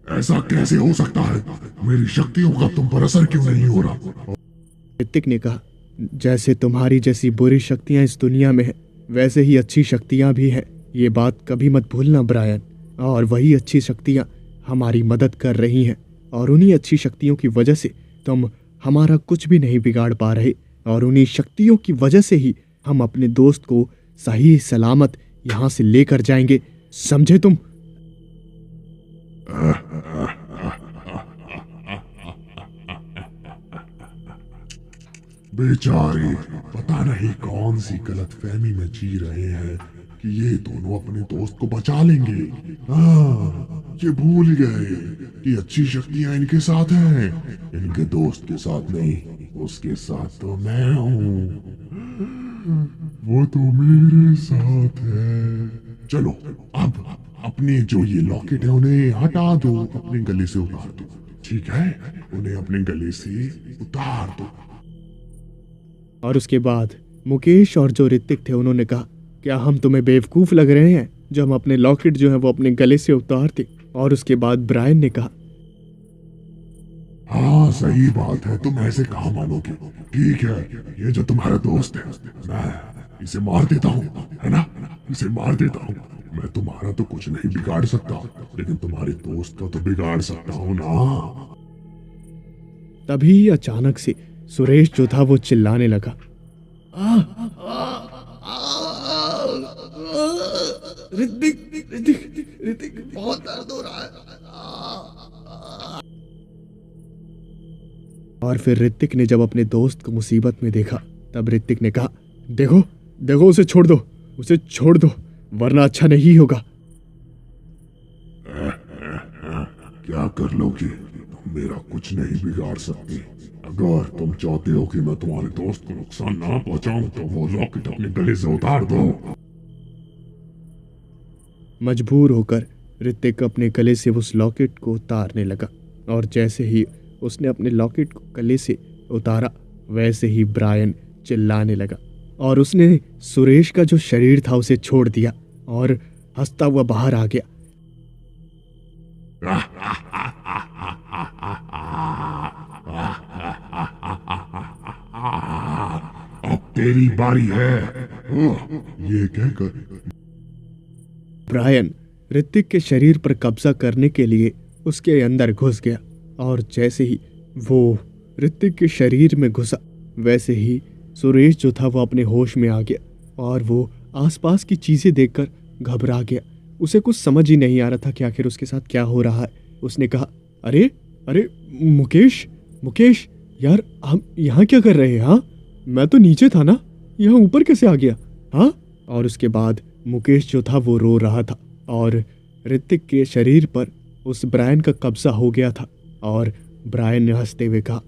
ऐसा कैसे हो सकता है? मेरी शक्तियों का तुम पर असर क्यों नहीं हो रहा? ऋतिक ने कहा, जैसे तुम्हारी जैसी बुरी शक्तियां इस दुनिया में है वैसे ही अच्छी शक्तियां भी हैं। ये बात कभी मत भूलना ब्रायन। और वही अच्छी शक्तियां हमारी मदद कर रही हैं और उन्हीं अच्छी शक्तियों की वजह से तुम हमारा कुछ भी नहीं बिगाड़ पा रहे और उन्हीं शक्तियों की वजह से ही हम अपने दोस्त को सही सलामत यहाँ से लेकर जाएंगे, समझे तुम? बेचारे पता नहीं कौन सी गलतफहमी में जी रहे हैं कि ये दोनों अपने दोस्त को बचा लेंगे। हाँ, ये भूल गए कि अच्छी शक्तियां इनके साथ हैं, इनके दोस्त के साथ नहीं। उसके साथ तो मैं हूँ, वो तो मेरे साथ है। चलो अब अपने जो ये लॉकेट है उन्हें हटा दो, अपने गले से उतार दो। ठीक है, उन्हें अपने गले से उतार दो। और उसके बाद मुकेश और जो ऋतिक थे उन्होंने कहा, क्या हम तुम्हें बेवकूफ़ लग रहे हैं जो हम अपने लॉकेट जो है वो अपने गले से उतारते? और उसके बाद ब्रायन ने कहा, हाँ सही बात है, तुम ऐसे कहाँ मानोगे। ठीक है, ये जो तुम्हारा दोस्त है मैं इसे मार देता हूँ, है ना? इसे मार देता हूँ। मैं तुम्हारा तो कुछ नहीं बिगाड़ सकता, लेकिन तुम्हारे दोस्त का तो बिगाड़ सकता हूँ ना। तभी अचानक से सुरेश जो था वो चिल्लाने लगा, ऋतिक, ऋतिक बहुत दर्द हो रहा है। और फिर ऋतिक ने जब अपने दोस्त को मुसीबत में देखा तब ऋतिक ने कहा, देखो देखो उसे छोड़ दो, उसे छोड़ दो, वरना अच्छा नहीं होगा। क्या कर लोगे? तुम मेरा कुछ नहीं बिगाड़ सकते। अगर तुम चाहते हो कि मैं तुम्हारे दोस्त को नुकसान ना पहुंचाऊं तो वो लॉकेट अपने गले से उतार दो। मजबूर होकर ऋतिक अपने गले से उस लॉकेट को उतारने लगा और जैसे ही उसने अपने लॉकेट को गले से उतारा वैसे ही ब्रायन चिल्लाने लगा और उसने सुरेश का जो शरीर था उसे छोड़ दिया और हंसता हुआ बाहर आ गया। अब तेरी बारी है। ये कहकर ब्रायन ऋतिक के शरीर पर कब्जा करने के लिए उसके अंदर घुस गया और जैसे ही वो ऋतिक के शरीर में घुसा वैसे ही सुरेश जो था वो अपने होश में आ गया और वो आसपास की चीजें देखकर घबरा गया। उसे कुछ समझ ही नहीं आ रहा था कि आखिर उसके साथ क्या हो रहा है। उसने कहा, अरे अरे मुकेश मुकेश यार, हम यहाँ क्या कर रहे हैं? हाँ, मैं तो नीचे था ना, यहाँ ऊपर कैसे आ गया? हाँ। और उसके बाद मुकेश जो था वो रो रहा था और ऋतिक के शरीर पर उस ब्रायन का कब्जा हो गया था और ब्रायन ने हंसते हुए कहा,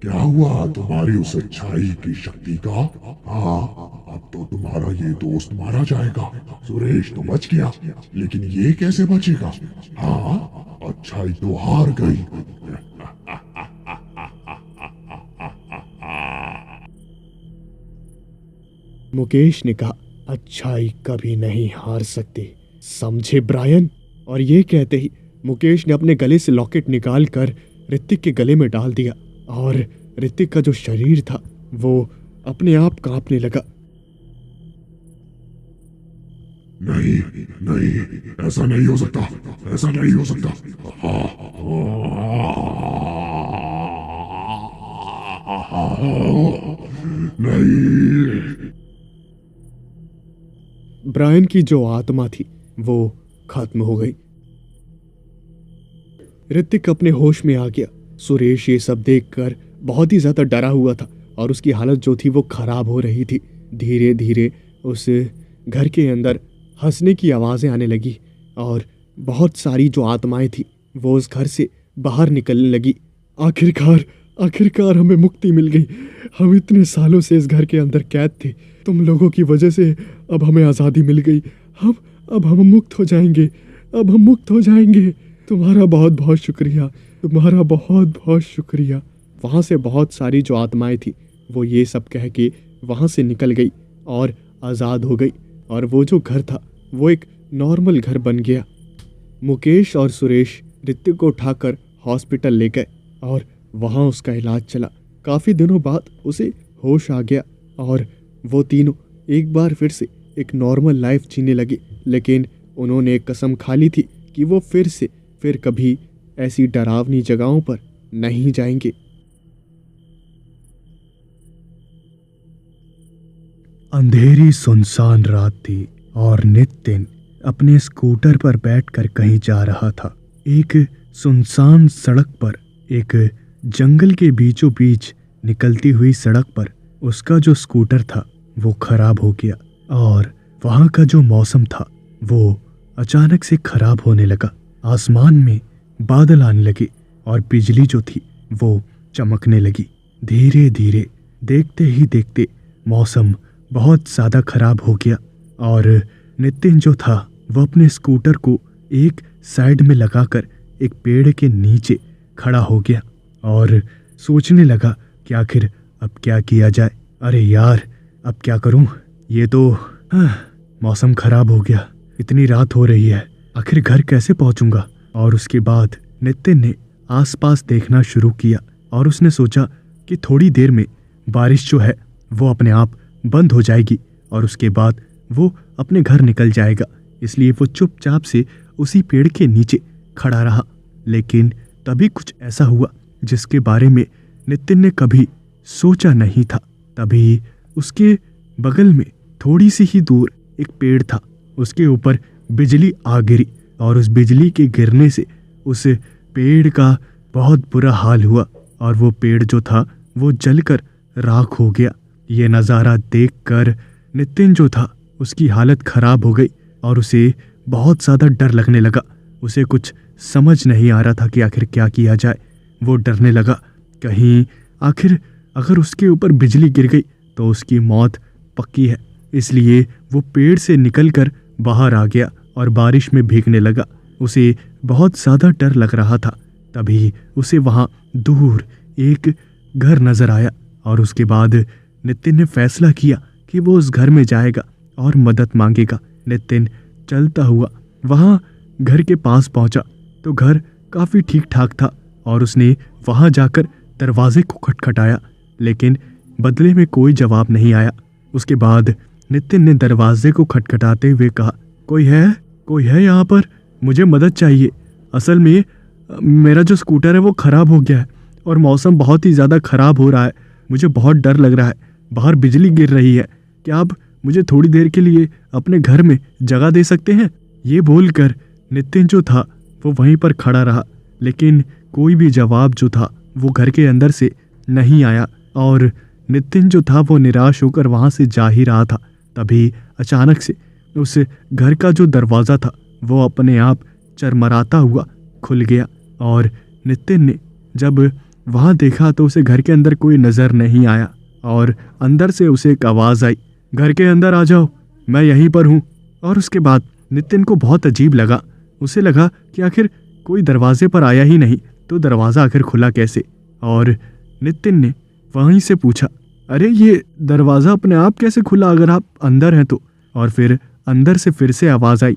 क्या हुआ तुम्हारी उस अच्छाई की शक्ति का? हाँ, अब तो तुम्हारा ये दोस्त मारा जाएगा। सुरेश तो बच गया, लेकिन ये कैसे बचेगा? हाँ, अच्छाई तो हार गई। मुकेश ने कहा, अच्छाई कभी नहीं हार सकती, समझे ब्रायन? और ये कहते ही मुकेश ने अपने गले से लॉकेट निकाल कर ऋतिक के गले में डाल दिया और ऋतिक का जो शरीर था वो अपने आप कांपने लगा। नहीं नहीं, ऐसा नहीं हो सकता, ऐसा नहीं हो सकता। नहीं। ब्रायन की जो आत्मा थी वो खत्म हो गई। ऋतिक अपने होश में आ गया। सुरेश ये सब देखकर बहुत ही ज्यादा डरा हुआ था और उसकी हालत जो थी वो खराब हो रही थी। धीरे धीरे उस घर के अंदर हंसने की आवाज़ें आने लगी और बहुत सारी जो आत्माएं थी वो उस घर से बाहर निकलने लगी। आखिरकार हमें मुक्ति मिल गई। हम इतने सालों से इस घर के अंदर कैद थे, तुम लोगों की वजह से अब हमें आज़ादी मिल गई। अब हम मुक्त हो जाएंगे, अब हम मुक्त हो जाएंगे। तुम्हारा बहुत बहुत शुक्रिया, तुम्हारा बहुत बहुत शुक्रिया। वहाँ से बहुत सारी जो आत्माएं थी वो ये सब कह के वहाँ से निकल गई और आज़ाद हो गई और वो जो घर था वो एक नॉर्मल घर बन गया। मुकेश और सुरेश ऋतिक को उठाकर हॉस्पिटल ले गए और वहाँ उसका इलाज चला। काफ़ी दिनों बाद उसे होश आ गया और वो तीनों एक बार फिर से एक नॉर्मल लाइफ जीने लगे। लेकिन उन्होंने एक कसम खा ली थी कि वो फिर कभी ऐसी डरावनी जगहों पर नहीं जाएंगे। अंधेरी सुनसान रात थी और नितिन अपने स्कूटर पर बैठकर कहीं जा रहा था। एक सुनसान सड़क पर, एक जंगल के बीचों बीच निकलती हुई सड़क पर उसका जो स्कूटर था वो खराब हो गया और वहाँ का जो मौसम था वो अचानक से खराब होने लगा। आसमान में बादल आने लगे और बिजली जो थी वो चमकने लगी। धीरे धीरे देखते ही देखते मौसम बहुत ज़्यादा खराब हो गया और नितिन जो था वो अपने स्कूटर को एक साइड में लगाकर एक पेड़ के नीचे खड़ा हो गया और सोचने लगा कि आखिर अब क्या किया जाए। अरे यार, अब क्या करूं? ये तो मौसम खराब हो गया, इतनी रात हो रही है, आखिर घर कैसे पहुंचूंगा? और उसके बाद नितिन ने आसपास देखना शुरू किया और उसने सोचा कि थोड़ी देर में बारिश जो है वो अपने आप बंद हो जाएगी और उसके बाद वो अपने घर निकल जाएगा। इसलिए वो चुपचाप से उसी पेड़ के नीचे खड़ा रहा। लेकिन तभी कुछ ऐसा हुआ जिसके बारे में नितिन ने कभी सोचा नहीं था। तभी उसके बगल में थोड़ी सी ही दूर एक पेड़ था। उसके ऊपर बिजली आ गिरी और उस बिजली के गिरने से उस पेड़ का बहुत बुरा हाल हुआ और वो पेड़ जो था वो जलकर राख हो गया। ये नज़ारा देखकर नितिन जो था उसकी हालत खराब हो गई और उसे बहुत ज़्यादा डर लगने लगा। उसे कुछ समझ नहीं आ रहा था कि आखिर क्या किया जाए। वो डरने लगा कहीं आखिर अगर उसके ऊपर बिजली गिर गई तो उसकी मौत पक्की है। इसलिए वो पेड़ से निकलकर बाहर आ गया और बारिश में भीगने लगा। उसे बहुत ज़्यादा डर लग रहा था। तभी उसे वहाँ दूर एक घर नज़र आया और उसके बाद नितिन ने फैसला किया कि वो उस घर में जाएगा और मदद मांगेगा। नितिन चलता हुआ वहाँ घर के पास पहुँचा तो घर काफ़ी ठीक ठाक था और उसने वहाँ जाकर दरवाजे को खटखटाया, लेकिन बदले में कोई जवाब नहीं आया। उसके बाद नितिन ने दरवाजे को खटखटाते हुए कहा, कोई है यहाँ पर? मुझे मदद चाहिए। असल में मेरा जो स्कूटर है वो ख़राब हो गया है और मौसम बहुत ही ज़्यादा ख़राब हो रहा है। मुझे बहुत डर लग रहा है, बाहर बिजली गिर रही है। क्या आप मुझे थोड़ी देर के लिए अपने घर में जगह दे सकते हैं? ये बोलकर नितिन जो था वो वहीं पर खड़ा रहा, लेकिन कोई भी जवाब जो था वो घर के अंदर से नहीं आया और नितिन जो था वो निराश होकर वहाँ से जा ही रहा था। तभी अचानक से उस घर का जो दरवाज़ा था वो अपने आप चरमराता हुआ खुल गया और नितिन ने जब वहाँ देखा तो उसे घर के अंदर कोई नज़र नहीं आया और अंदर से उसे एक आवाज़ आई, घर के अंदर आ जाओ, मैं यहीं पर हूँ। और उसके बाद नितिन को बहुत अजीब लगा। उसे लगा कि आखिर कोई दरवाजे पर आया ही नहीं तो दरवाज़ा आखिर खुला कैसे। और नितिन ने वहीं से पूछा, अरे ये दरवाज़ा अपने आप कैसे खुला अगर आप अंदर हैं तो? और फिर अंदर से फिर से आवाज़ आई,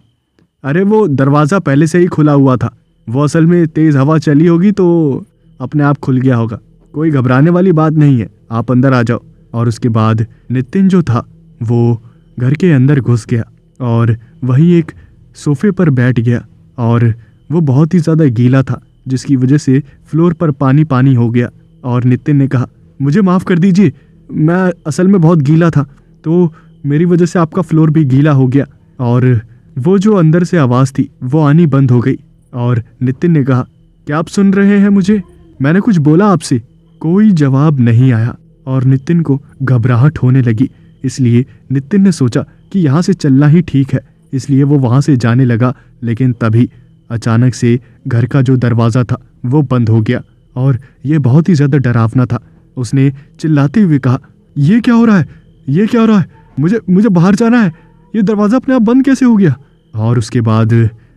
अरे वो दरवाज़ा पहले से ही खुला हुआ था, वो असल में तेज़ हवा चली होगी तो अपने आप खुल गया होगा, कोई घबराने वाली बात नहीं है, आप अंदर आ जाओ। और उसके बाद नितिन जो था वो घर के अंदर घुस गया और वहीं एक सोफे पर बैठ गया और वो बहुत ही ज़्यादा गीला था जिसकी वजह से फ्लोर पर पानी पानी हो गया। और नितिन ने कहा, मुझे माफ़ कर दीजिए, मैं असल में बहुत गीला था तो मेरी वजह से आपका फ्लोर भी गीला हो गया। और वो जो अंदर से आवाज़ थी वो आनी बंद हो गई और नितिन ने कहा, क्या आप सुन रहे हैं मुझे? मैंने कुछ बोला आपसे? कोई जवाब नहीं आया और नितिन को घबराहट होने लगी। इसलिए नितिन ने सोचा कि यहाँ से चलना ही ठीक है, इसलिए वो वहाँ से जाने लगा। लेकिन तभी अचानक से घर का जो दरवाज़ा था वो बंद हो गया और ये बहुत ही ज़्यादा डरावना था। उसने चिल्लाते हुए कहा, ये क्या हो रहा है? ये क्या हो रहा है? मुझे बाहर जाना है, ये दरवाज़ा अपने आप बंद कैसे हो गया? और उसके बाद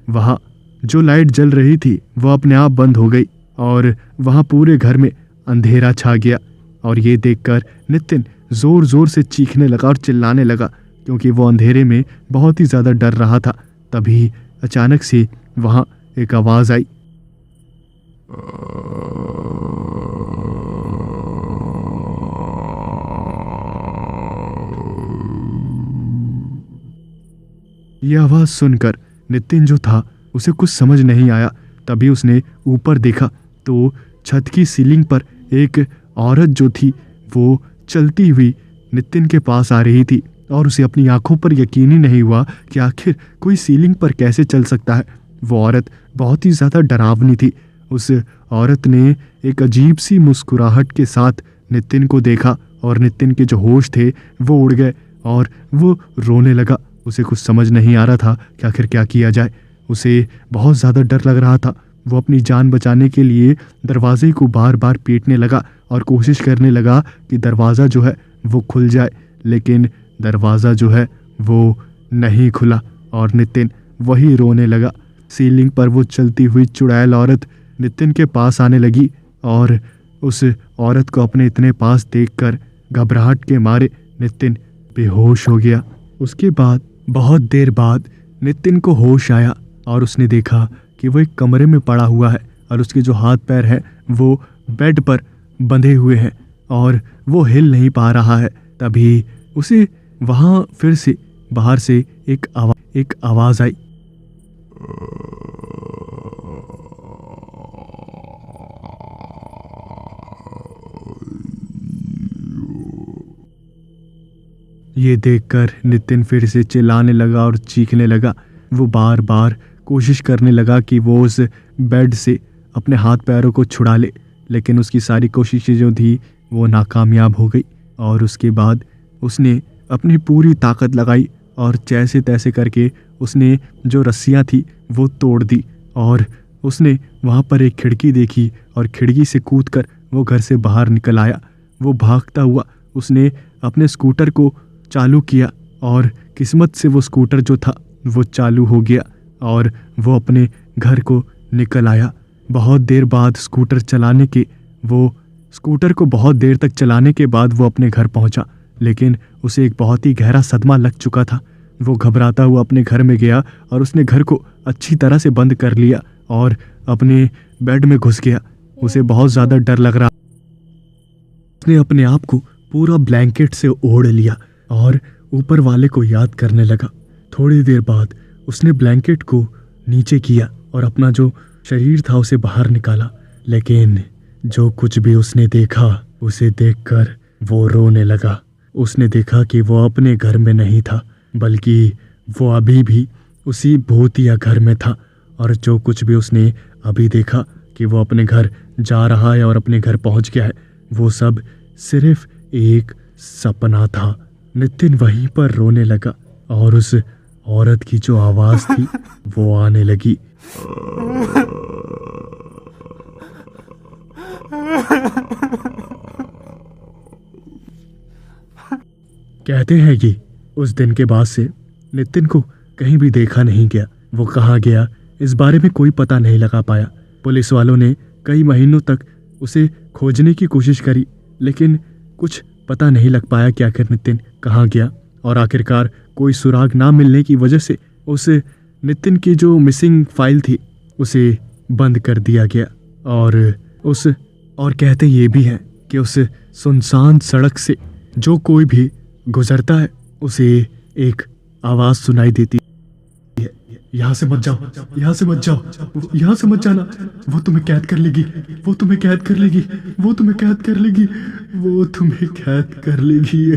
वहाँ जो लाइट जल रही थी वो अपने आप बंद हो गई और वहाँ पूरे घर में अंधेरा छा गया। और ये देखकर नितिन ज़ोर ज़ोर से चीखने लगा और चिल्लाने लगा क्योंकि वो अंधेरे में बहुत ही ज़्यादा डर रहा था। तभी अचानक से वहाँ एक आवाज़ आई, यह आवाज़ सुनकर नितिन जो था उसे कुछ समझ नहीं आया। तभी उसने ऊपर देखा तो छत की सीलिंग पर एक औरत जो थी वो चलती हुई नितिन के पास आ रही थी और उसे अपनी आंखों पर यकीन ही नहीं हुआ कि आखिर कोई सीलिंग पर कैसे चल सकता है। वो औरत बहुत ही ज़्यादा डरावनी थी। उस औरत ने एक अजीब सी मुस्कुराहट के साथ नितिन को देखा और नितिन के जो होश थे वो उड़ गए और वो रोने लगा। उसे कुछ समझ नहीं आ रहा था कि आखिर क्या किया जाए। उसे बहुत ज़्यादा डर लग रहा था। वो अपनी जान बचाने के लिए दरवाजे को बार बार पीटने लगा और कोशिश करने लगा कि दरवाज़ा जो है वो खुल जाए, लेकिन दरवाज़ा जो है वो नहीं खुला और नितिन वही रोने लगा। सीलिंग पर वो चलती हुई चुड़ैल औरत नितिन के पास आने लगी और उस औरत को अपने इतने पास देखकर घबराहट के मारे नितिन बेहोश हो गया। उसके बाद बहुत देर बाद नितिन को होश आया और उसने देखा कि वो एक कमरे में पड़ा हुआ है और उसके जो हाथ पैर हैं वो बेड पर बंधे हुए हैं और वो हिल नहीं पा रहा है। तभी उसे वहाँ फिर से बाहर से एक आवाज़ आई, ये देखकर नितिन फिर से चिल्लाने लगा और चीखने लगा। वो बार बार कोशिश करने लगा कि वो उस बेड से अपने हाथ पैरों को छुड़ा ले, लेकिन उसकी सारी कोशिशें जो थी वो नाकामयाब हो गई। और उसके बाद उसने अपनी पूरी ताकत लगाई और जैसे तैसे करके उसने जो रस्सियाँ थी वो तोड़ दी और उसने वहाँ पर एक खिड़की देखी और खिड़की से कूदकर वो घर से बाहर निकल आया। वो भागता हुआ उसने अपने स्कूटर को चालू किया और किस्मत से वो स्कूटर जो था वो चालू हो गया और वो अपने घर को निकल आया। बहुत देर बाद स्कूटर को बहुत देर तक चलाने के बाद वो अपने घर पहुंचा, लेकिन उसे एक बहुत ही गहरा सदमा लग चुका था। वो घबराता हुआ अपने घर में गया और उसने घर को अच्छी तरह से बंद कर लिया और अपने बेड में घुस गया। उसे बहुत ज़्यादा डर लग रहा। उसने अपने आप को पूरा ब्लैंकेट से ओढ़ लिया और ऊपर वाले को याद करने लगा। थोड़ी देर बाद उसने ब्लैंकेट को नीचे किया और अपना जो शरीर था उसे बाहर निकाला, लेकिन जो कुछ भी उसने देखा उसे देखकर वो रोने लगा। उसने देखा कि वो अपने घर में नहीं था, बल्कि वो अभी भी उसी भूतिया घर में था। और जो कुछ भी उसने अभी देखा कि वो अपने घर जा रहा है और अपने घर पहुंच गया है, वो सब सिर्फ एक सपना था। नितिन वहीं पर रोने लगा और उस औरत की जो आवाज़ थी वो आने लगी। कहते हैं कि उस दिन के बाद से नितिन को कहीं भी देखा नहीं गया। वो कहाँ गया इस बारे में कोई पता नहीं लगा पाया। पुलिस वालों ने कई महीनों तक उसे खोजने की कोशिश करी, लेकिन कुछ पता नहीं लग पाया कि आखिर नितिन कहाँ गया। और आखिरकार कोई सुराग ना मिलने की वजह से उस नितिन की जो मिसिंग फाइल थी उसे बंद कर दिया गया। और कहते ये भी हैं कि उस सुनसान सड़क से जो कोई भी गुजरता है उसे एक आवाज़ सुनाई देती है, यहाँ से मत जाओ, यहाँ से मत जाओ, यहाँ से मत जाना, वो तुम्हें कैद कर लेगी, वो तुम्हें कैद कर लेगी, वो तुम्हें कैद कर लेगी, वो तुम्हें कैद कर लेगी।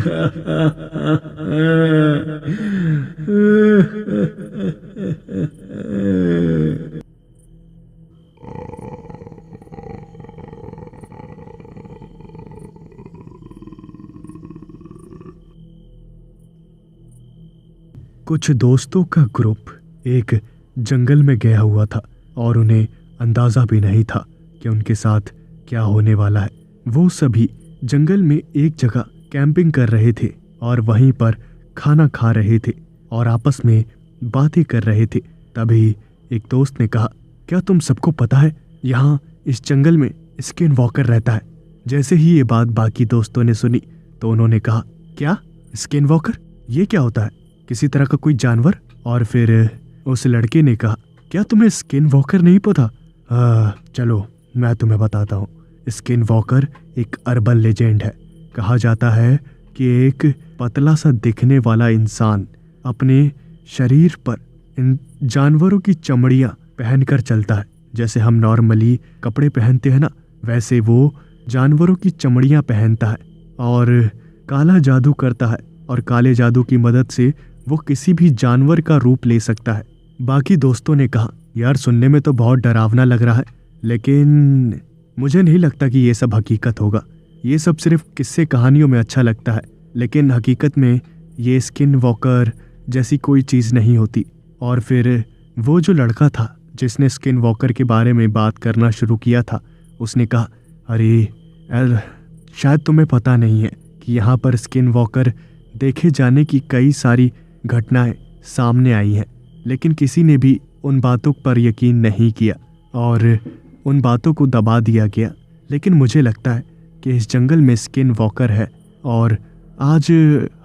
कुछ दोस्तों का ग्रुप एक जंगल में गया हुआ था और उन्हें अंदाज़ा भी नहीं था कि उनके साथ क्या होने वाला है। वो सभी जंगल में एक जगह कैंपिंग कर रहे थे और वहीं पर खाना खा रहे थे और आपस में बातें कर रहे थे। तभी एक दोस्त ने कहा, क्या तुम सबको पता है यहाँ इस जंगल में स्किन वॉकर रहता है? जैसे ही ये बात बाकी दोस्तों ने सुनी तो उन्होंने कहा, क्या स्किन वॉकर? ये क्या होता है? किसी तरह का कोई जानवर? और फिर उस लड़के ने कहा, क्या तुम्हें स्किन वॉकर नहीं पता? चलो मैं तुम्हें बताता हूँ। स्किन वॉकर एक अर्बन लेजेंड है। कहा जाता है कि एक पतला सा दिखने वाला इंसान अपने शरीर पर इन जानवरों की चमड़ियाँ पहनकर चलता है। जैसे हम नॉर्मली कपड़े पहनते हैं ना, वैसे वो जानवरों की चमड़ियाँ पहनता है और काला जादू करता है और काले जादू की मदद से वो किसी भी जानवर का रूप ले सकता है। बाकी दोस्तों ने कहा, यार सुनने में तो बहुत डरावना लग रहा है, लेकिन मुझे नहीं लगता कि ये सब हकीकत होगा। ये सब सिर्फ किस्से कहानियों में अच्छा लगता है, लेकिन हकीकत में ये स्किन वॉकर जैसी कोई चीज़ नहीं होती। और फिर वो जो लड़का था जिसने स्किन वॉकर के बारे में बात करना शुरू किया था, उसने कहा, अरे शायद तुम्हें पता नहीं है कि यहाँ पर स्किन वॉकर देखे जाने की कई सारी घटनाएं सामने आई हैं, लेकिन किसी ने भी उन बातों पर यकीन नहीं किया और उन बातों को दबा दिया गया। लेकिन मुझे लगता है कि इस जंगल में स्किन वॉकर है और आज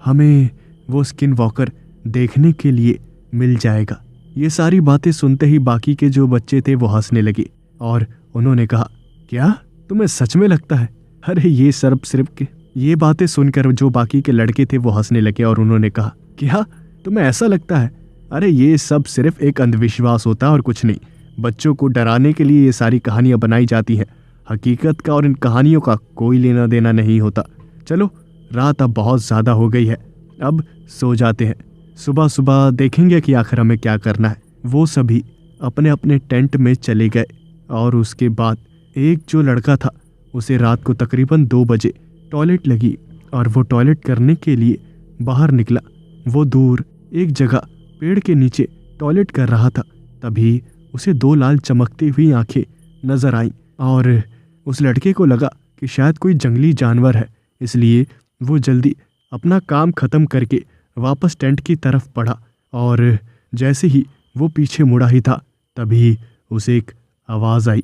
हमें वो स्किन वॉकर देखने के लिए मिल जाएगा। ये सारी बातें सुनते ही बाकी के जो बच्चे थे वो हंसने लगे और उन्होंने कहा, क्या तुम्हें सच में लगता है? अरे ये सिर्फ ये बातें सुनकर जो बाकी के लड़के थे वो हंसने लगे और उन्होंने कहा, क्या तुम्हें ऐसा लगता है? अरे ये सब सिर्फ एक अंधविश्वास होता है और कुछ नहीं। बच्चों को डराने के लिए ये सारी कहानियां बनाई जाती हैं। हकीकत का और इन कहानियों का कोई लेना देना नहीं होता। चलो रात अब बहुत ज़्यादा हो गई है, अब सो जाते हैं, सुबह सुबह देखेंगे कि आखिर हमें क्या करना है। वो सभी अपने अपने टेंट में चले गए और उसके बाद एक जो लड़का था उसे रात को तकरीबन 2 बजे टॉयलेट लगी और वो टॉयलेट करने के लिए बाहर निकला। वो दूर एक जगह पेड़ के नीचे टॉयलेट कर रहा था। तभी उसे 2 लाल चमकती हुई आंखें नजर आईं और उस लड़के को लगा कि शायद कोई जंगली जानवर है, इसलिए वो जल्दी अपना काम ख़त्म करके वापस टेंट की तरफ बढ़ा और जैसे ही वो पीछे मुड़ा ही था तभी उसे एक आवाज़ आई।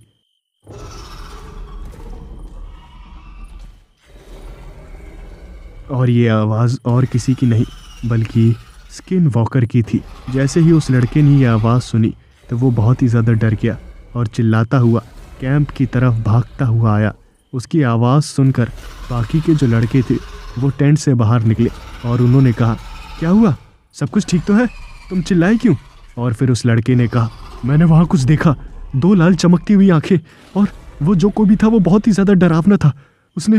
और ये आवाज़ और किसी की नहीं बल्कि स्किन वॉकर की थी। जैसे ही उस लड़के ने ये आवाज़ सुनी तो वो बहुत ही ज़्यादा डर गया और चिल्लाता हुआ कैंप की तरफ भागता हुआ आया। उसकी आवाज़ सुनकर बाकी के जो लड़के थे वो टेंट से बाहर निकले और उन्होंने कहा, क्या हुआ, सब कुछ ठीक तो है, तुम चिल्लाए क्यों? और फिर उस लड़के ने कहा, मैंने वहाँ कुछ देखा, 2 लाल चमकती हुई आंखें, और वो जो कोई भी था वो बहुत ही ज़्यादा डरावना था। उसने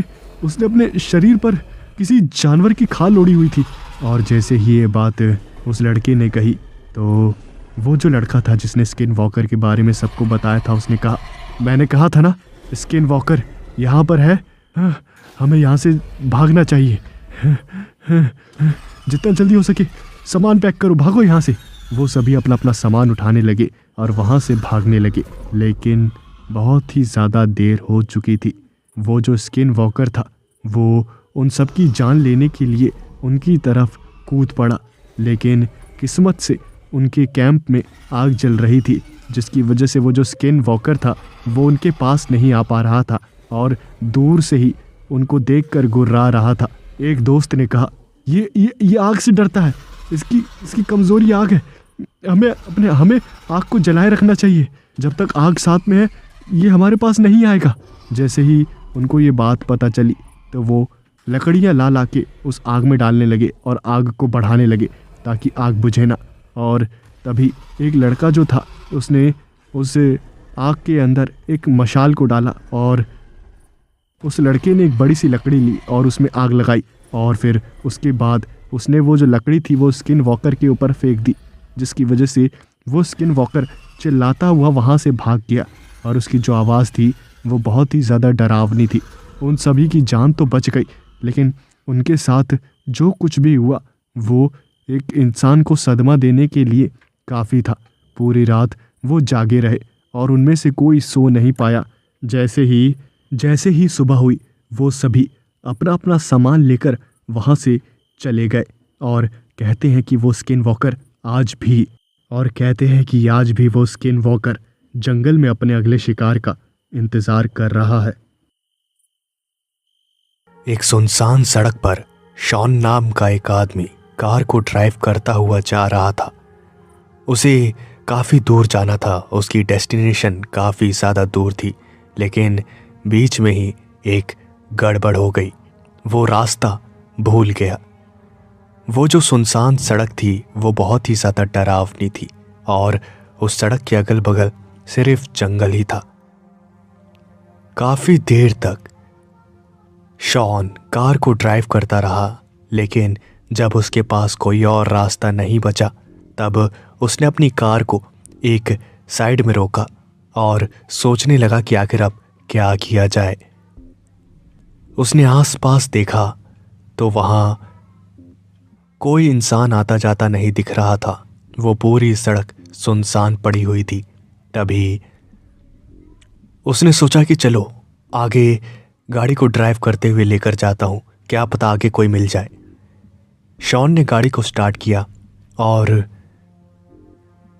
अपने शरीर पर किसी जानवर की खाल ओढ़ी हुई थी। और जैसे ही ये बात उस लड़के ने कही तो वो जो लड़का था जिसने स्किन वॉकर के बारे में सबको बताया था, उसने कहा, मैंने कहा था ना स्किन वॉकर यहाँ पर है, हमें यहाँ से भागना चाहिए, जितना जल्दी हो सके सामान पैक करो, भागो यहाँ से। वो सभी अपना अपना सामान उठाने लगे और वहाँ से भागने लगे, लेकिन बहुत ही ज़्यादा देर हो चुकी थी। वो जो स्किन वॉकर था वो उन सब की जान लेने के लिए उनकी तरफ कूद पड़ा, लेकिन किस्मत से उनके कैंप में आग जल रही थी, जिसकी वजह से वो जो स्किन वॉकर था वो उनके पास नहीं आ पा रहा था और दूर से ही उनको देखकर गुर्रा रहा था। एक दोस्त ने कहा, ये आग से डरता है, इसकी कमज़ोरी आग है, हमें आग को जलाए रखना चाहिए, जब तक आग साथ में है ये हमारे पास नहीं आएगा। जैसे ही उनको ये बात पता चली तो वो लकड़ियाँ ला के उस आग में डालने लगे और आग को बढ़ाने लगे ताकि आग बुझे ना। और तभी एक लड़का जो था उसने उस आग के अंदर एक मशाल को डाला और उस लड़के ने एक बड़ी सी लकड़ी ली और उसमें आग लगाई और फिर उसके बाद उसने वो जो लकड़ी थी वो स्किन वॉकर के ऊपर फेंक दी, जिसकी वजह से वो स्किन वॉकर चिल्लाता हुआ वहाँ से भाग गया और उसकी जो आवाज़ थी वो बहुत ही ज़्यादा डरावनी थी। उन सभी की जान तो बच गई, लेकिन उनके साथ जो कुछ भी हुआ वो एक इंसान को सदमा देने के लिए काफ़ी था। पूरी रात वो जागे रहे और उनमें से कोई सो नहीं पाया। जैसे ही सुबह हुई वो सभी अपना अपना सामान लेकर वहाँ से चले गए और कहते हैं कि वो स्किन वॉकर आज भी वो स्किन वॉकर जंगल में अपने अगले शिकार का इंतज़ार कर रहा है। एक सुनसान सड़क पर शॉन नाम का एक आदमी कार को ड्राइव करता हुआ जा रहा था। उसे काफ़ी दूर जाना था, उसकी डेस्टिनेशन काफ़ी ज़्यादा दूर थी, लेकिन बीच में ही एक गड़बड़ हो गई। वो रास्ता भूल गया। वो जो सुनसान सड़क थी वो बहुत ही ज़्यादा डरावनी थी और उस सड़क के अगल बगल सिर्फ जंगल ही था। काफ़ी देर तक शॉन कार को ड्राइव करता रहा, लेकिन जब उसके पास कोई और रास्ता नहीं बचा तब उसने अपनी कार को एक साइड में रोका और सोचने लगा कि आखिर अब क्या किया जाए। उसने आसपास देखा तो वहाँ कोई इंसान आता जाता नहीं दिख रहा था। वो पूरी सड़क सुनसान पड़ी हुई थी। तभी उसने सोचा कि चलो आगे गाड़ी को ड्राइव करते हुए लेकर जाता हूँ, क्या पता आगे कोई मिल जाए। शॉन ने गाड़ी को स्टार्ट किया और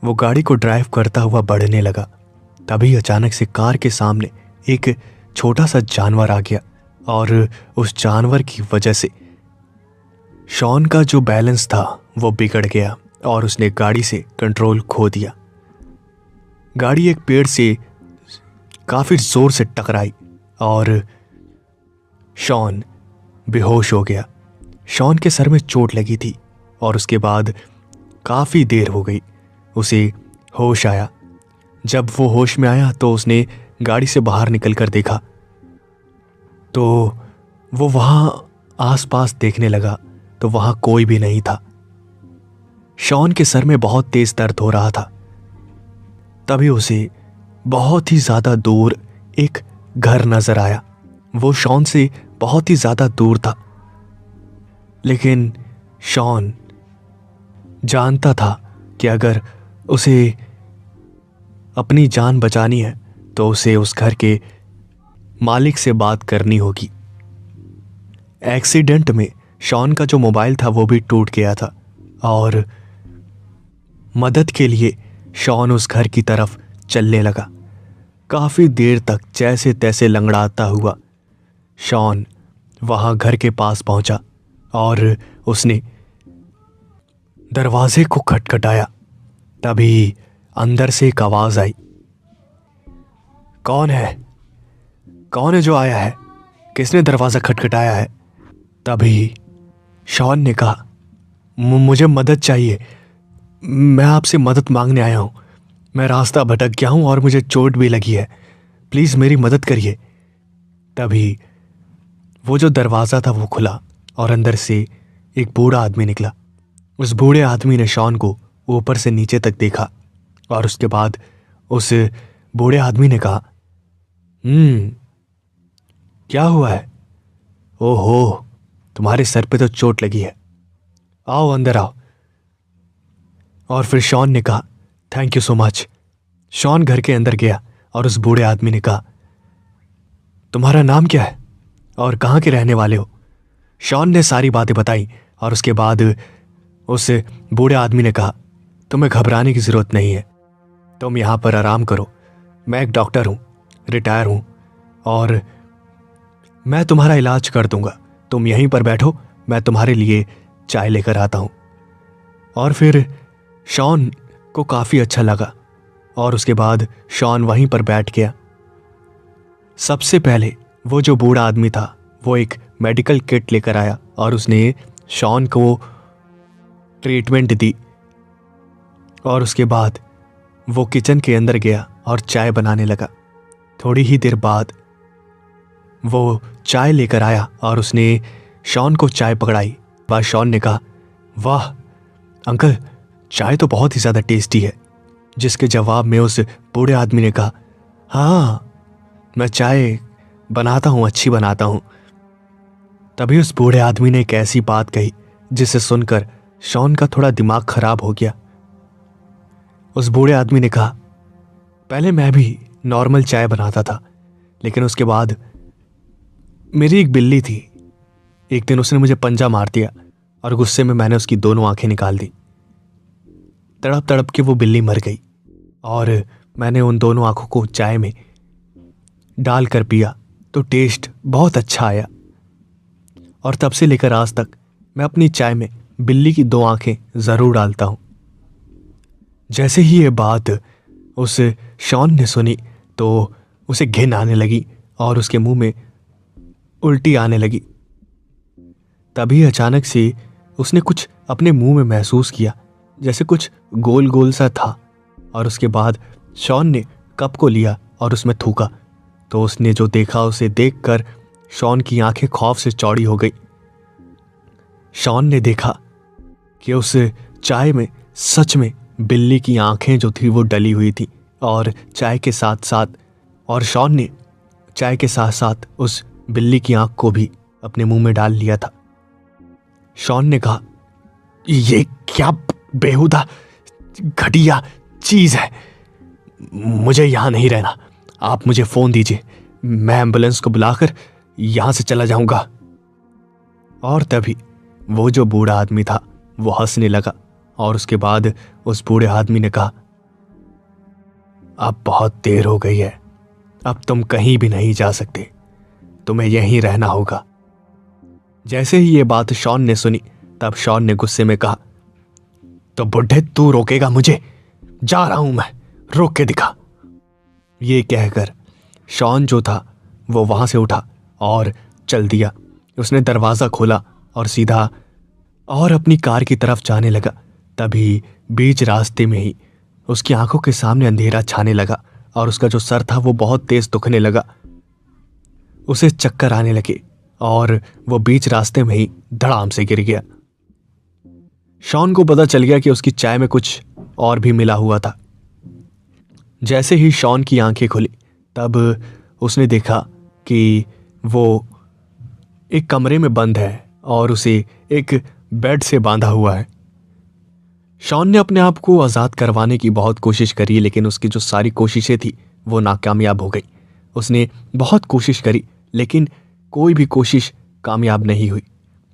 वो गाड़ी को ड्राइव करता हुआ बढ़ने लगा। तभी अचानक से कार के सामने एक छोटा सा जानवर आ गया और उस जानवर की वजह से शॉन का जो बैलेंस था वो बिगड़ गया और उसने गाड़ी से कंट्रोल खो दिया। गाड़ी एक पेड़ से काफ़ी ज़ोर से टकराई और शॉन बेहोश हो गया। शॉन के सर में चोट लगी थी और उसके बाद काफ़ी देर हो गई उसे होश आया। जब वो होश में आया तो उसने गाड़ी से बाहर निकलकर देखा तो वो वहाँ आसपास देखने लगा तो वहां कोई भी नहीं था। शॉन के सर में बहुत तेज दर्द हो रहा था। तभी उसे बहुत ही ज्यादा दूर एक घर नजर आया। वो शॉन से बहुत ही ज्यादा दूर था, लेकिन शॉन जानता था कि अगर उसे अपनी जान बचानी है तो उसे उस घर के मालिक से बात करनी होगी। एक्सीडेंट में शॉन का जो मोबाइल था वो भी टूट गया था और मदद के लिए शॉन उस घर की तरफ चलने लगा। काफी देर तक जैसे तैसे लंगड़ाता हुआ शॉन वहां घर के पास पहुंचा और उसने दरवाजे को खटखटाया। तभी अंदर से एक आवाज आई, कौन है? कौन है जो आया है? किसने दरवाजा खटखटाया है? तभी शॉन ने कहा, मुझे मदद चाहिए। मैं आपसे मदद मांगने आया हूं। मैं रास्ता भटक गया हूं और मुझे चोट भी लगी है। प्लीज मेरी मदद करिए। तभी वो जो दरवाजा था वो खुला और अंदर से एक बूढ़ा आदमी निकला। उस बूढ़े आदमी ने शॉन को ऊपर से नीचे तक देखा और उसके बाद उस बूढ़े आदमी ने कहा, क्या हुआ है? ओहो, तुम्हारे सर पे तो चोट लगी है। आओ अंदर आओ। और फिर शॉन ने कहा, thank you so much. Shawn घर के अंदर गया और उस बूढ़े आदमी ने कहा, तुम्हारा नाम क्या है और कहाँ के रहने वाले हो? शॉन ने सारी बातें बताई और उसके बाद उस बूढ़े आदमी ने कहा, तुम्हें घबराने की जरूरत नहीं है, तुम यहाँ पर आराम करो। मैं एक डॉक्टर हूँ, रिटायर हूँ और मैं तुम्हारा इलाज कर दूंगा। तुम यहीं पर बैठो, मैं तुम्हारे लिए चाय लेकर आता हूँ। और फिर शॉन को काफ़ी अच्छा लगा और उसके बाद शॉन वहीं पर बैठ गया। सबसे पहले वो जो बूढ़ा आदमी था वो एक मेडिकल किट लेकर आया और उसने शॉन को ट्रीटमेंट दी। और उसके बाद वो किचन के अंदर गया और चाय बनाने लगा। थोड़ी ही देर बाद वो चाय लेकर आया और उसने शॉन को चाय पकड़ाई। बाद शॉन ने कहा, वाह अंकल, चाय तो बहुत ही ज़्यादा टेस्टी है। जिसके जवाब में उस बूढ़े आदमी ने कहा, हाँ मैं चाय बनाता हूँ, अच्छी बनाता हूँ। तभी उस बूढ़े आदमी ने एक ऐसी बात कही जिसे सुनकर शॉन का थोड़ा दिमाग खराब हो गया। उस बूढ़े आदमी ने कहा, पहले मैं भी नॉर्मल चाय बनाता था, लेकिन उसके बाद मेरी एक बिल्ली थी। एक दिन उसने मुझे पंजा मार दिया और गुस्से में मैंने उसकी दोनों आंखें निकाल दी। तड़प तड़प के वो बिल्ली मर गई और मैंने उन दोनों आंखों को चाय में डाल कर पिया तो टेस्ट बहुत अच्छा आया। और तब से लेकर आज तक मैं अपनी चाय में बिल्ली की 2 आंखें ज़रूर डालता हूँ। जैसे ही ये बात उस शॉन ने सुनी तो उसे घिन आने लगी और उसके मुंह में उल्टी आने लगी। तभी अचानक से उसने कुछ अपने मुंह में महसूस किया, जैसे कुछ गोल गोल सा था। और उसके बाद शॉन ने कप को लिया और उसमें थूका तो उसने जो देखा उसे देखकर शॉन की आंखें खौफ से चौड़ी हो गई। शॉन ने देखा कि उस चाय में सच में बिल्ली की आंखें जो थी वो डली हुई थी और चाय के साथ साथ, और शॉन ने चाय के साथ साथ उस बिल्ली की आंख को भी अपने मुंह में डाल लिया था। शॉन ने कहा, ये क्या बेहुदा घटिया चीज है, मुझे यहां नहीं रहना। आप मुझे फोन दीजिए, मैं एम्बुलेंस को बुलाकर यहां से चला जाऊंगा। और तभी वो जो बूढ़ा आदमी था वो हंसने लगा और उसके बाद उस बूढ़े आदमी ने कहा, अब बहुत देर हो गई है, अब तुम कहीं भी नहीं जा सकते, तुम्हें यहीं रहना होगा। जैसे ही ये बात शॉन ने सुनी तब शॉन ने गुस्से में कहा, तो बुढ़े तू रोकेगा मुझे? जा रहा हूं मैं, रोक के दिखा। ये कहकर शॉन जो था वो वहां से उठा और चल दिया। उसने दरवाजा खोला और सीधा और अपनी कार की तरफ जाने लगा। तभी बीच रास्ते में ही उसकी आंखों के सामने अंधेरा छाने लगा और उसका जो सर था वो बहुत तेज दुखने लगा। उसे चक्कर आने लगे और वो बीच रास्ते में ही धड़ाम से गिर गया शॉन को पता चल गया कि उसकी चाय में कुछ और भी मिला हुआ था। जैसे ही शॉन की आंखें खुली तब उसने देखा कि वो एक कमरे में बंद है और उसे एक बेड से बांधा हुआ है। शॉन ने अपने आप को आज़ाद करवाने की बहुत कोशिश करी, लेकिन उसकी जो सारी कोशिशें थी वो नाकामयाब हो गई। उसने बहुत कोशिश करी लेकिन कोई भी कोशिश कामयाब नहीं हुई।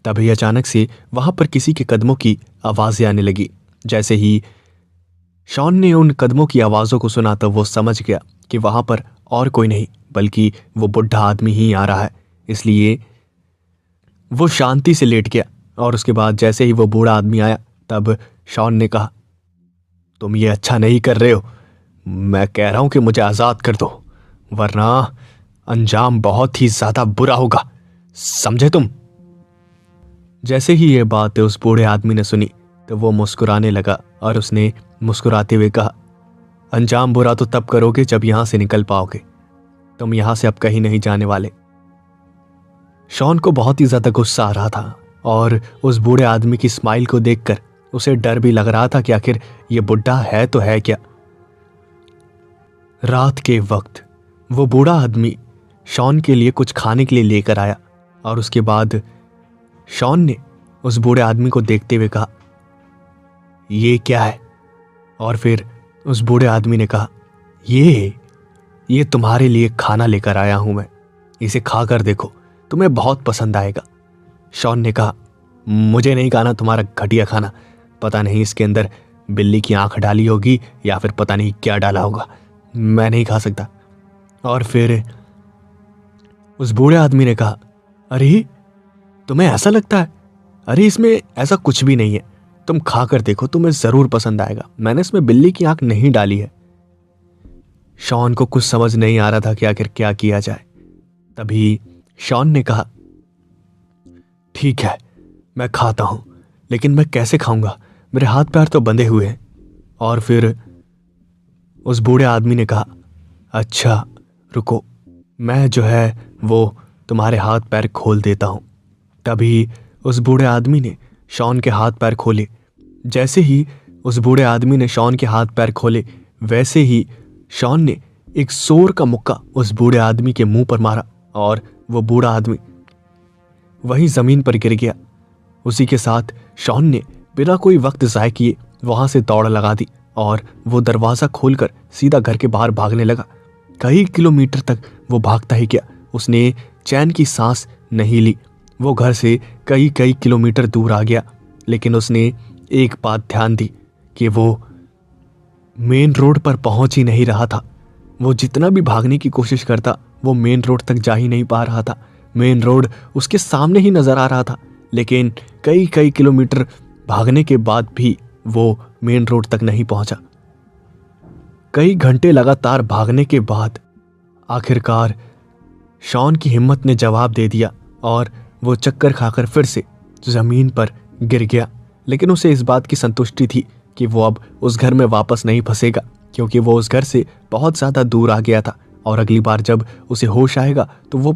तभी अचानक से वहाँ पर किसी के कदमों की आवाज़ें आने लगी। जैसे ही शॉन ने उन कदमों की आवाज़ों को सुना तो वो समझ गया कि वहाँ पर और कोई नहीं बल्कि वो बुढ़ा आदमी ही आ रहा है। इसलिए वो शांति से लेट गया और उसके बाद जैसे ही वो बूढ़ा आदमी आया तब शॉन ने कहा, तुम ये अच्छा नहीं कर रहे हो। मैं कह रहा हूं कि मुझे आज़ाद कर दो, वरना अंजाम बहुत ही ज़्यादा बुरा होगा, समझे तुम। जैसे ही ये बात उस बूढ़े आदमी ने सुनी तो वो मुस्कुराने लगा और उसने मुस्कुराते हुए कहा, अंजाम बुरा तो तब करोगे जब यहां से निकल पाओगे। तुम यहां से अब कहीं नहीं जाने वाले। शॉन को बहुत ही ज़्यादा गुस्सा आ रहा था और उस बूढ़े आदमी की स्माइल को देखकर उसे डर भी लग रहा था कि आखिर ये बुढ़ा है तो है क्या। रात के वक्त वो बूढ़ा आदमी शॉन के लिए कुछ खाने के लिए लेकर आया और उसके बाद शॉन ने उस बूढ़े आदमी को देखते हुए कहा, ये क्या है? और फिर उस बूढ़े आदमी ने कहा, ये तुम्हारे लिए खाना लेकर आया हूं मैं, इसे खाकर देखो, तुम्हें बहुत पसंद आएगा। शॉन ने कहा, मुझे नहीं खाना तुम्हारा घटिया खाना, पता नहीं इसके अंदर बिल्ली की आंख डाली होगी या फिर पता नहीं क्या डाला होगा, मैं नहीं खा सकता। और फिर उस बूढ़े आदमी ने कहा, अरे तुम्हें ऐसा लगता है? अरे इसमें ऐसा कुछ भी नहीं है, तुम खाकर देखो, तुम्हें जरूर पसंद आएगा, मैंने इसमें बिल्ली की आंख नहीं डाली है। शॉन को कुछ समझ नहीं आ रहा था कि आखिर क्या किया जाए। तभी शॉन ने कहा, ठीक है मैं खाता हूं, लेकिन मैं कैसे खाऊंगा, मेरे हाथ पैर तो बंधे हुए हैं। और फिर उस बूढ़े आदमी ने कहा, अच्छा रुको, मैं जो है वो तुम्हारे हाथ पैर खोल देता हूं। तभी उस बूढ़े आदमी ने शॉन के हाथ पैर खोले। जैसे ही उस बूढ़े आदमी ने शॉन के हाथ पैर खोले वैसे ही शॉन ने एक जोर का मुक्का उस बूढ़े आदमी के मुंह पर मारा और वो बूढ़ा आदमी वहीं जमीन पर गिर गया। उसी के साथ शॉन ने बिना कोई वक्त ज़ाय किए वहां से दौड़ लगा दी और वो दरवाज़ा खोलकर सीधा घर के बाहर भागने लगा। कई किलोमीटर तक वो भागता ही गया, उसने चैन की सांस नहीं ली। वो घर से कई किलोमीटर दूर आ गया, लेकिन उसने एक बात ध्यान दी कि वो मेन रोड पर पहुंच ही नहीं रहा था। वो जितना भी भागने की कोशिश करता वो मेन रोड तक जा ही नहीं पा रहा था। मेन रोड उसके सामने ही नजर आ रहा था, लेकिन कई किलोमीटर भागने के बाद भी वो मेन रोड तक नहीं पहुंचा। कई घंटे लगातार भागने के बाद आखिरकार शॉन की हिम्मत ने जवाब दे दिया और वो चक्कर खाकर फिर से जमीन पर गिर गया। लेकिन उसे इस बात की संतुष्टि थी कि वो अब उस घर में वापस नहीं फंसेगा, क्योंकि वो उस घर से बहुत ज़्यादा दूर आ गया था और अगली बार जब उसे होश आएगा तो वो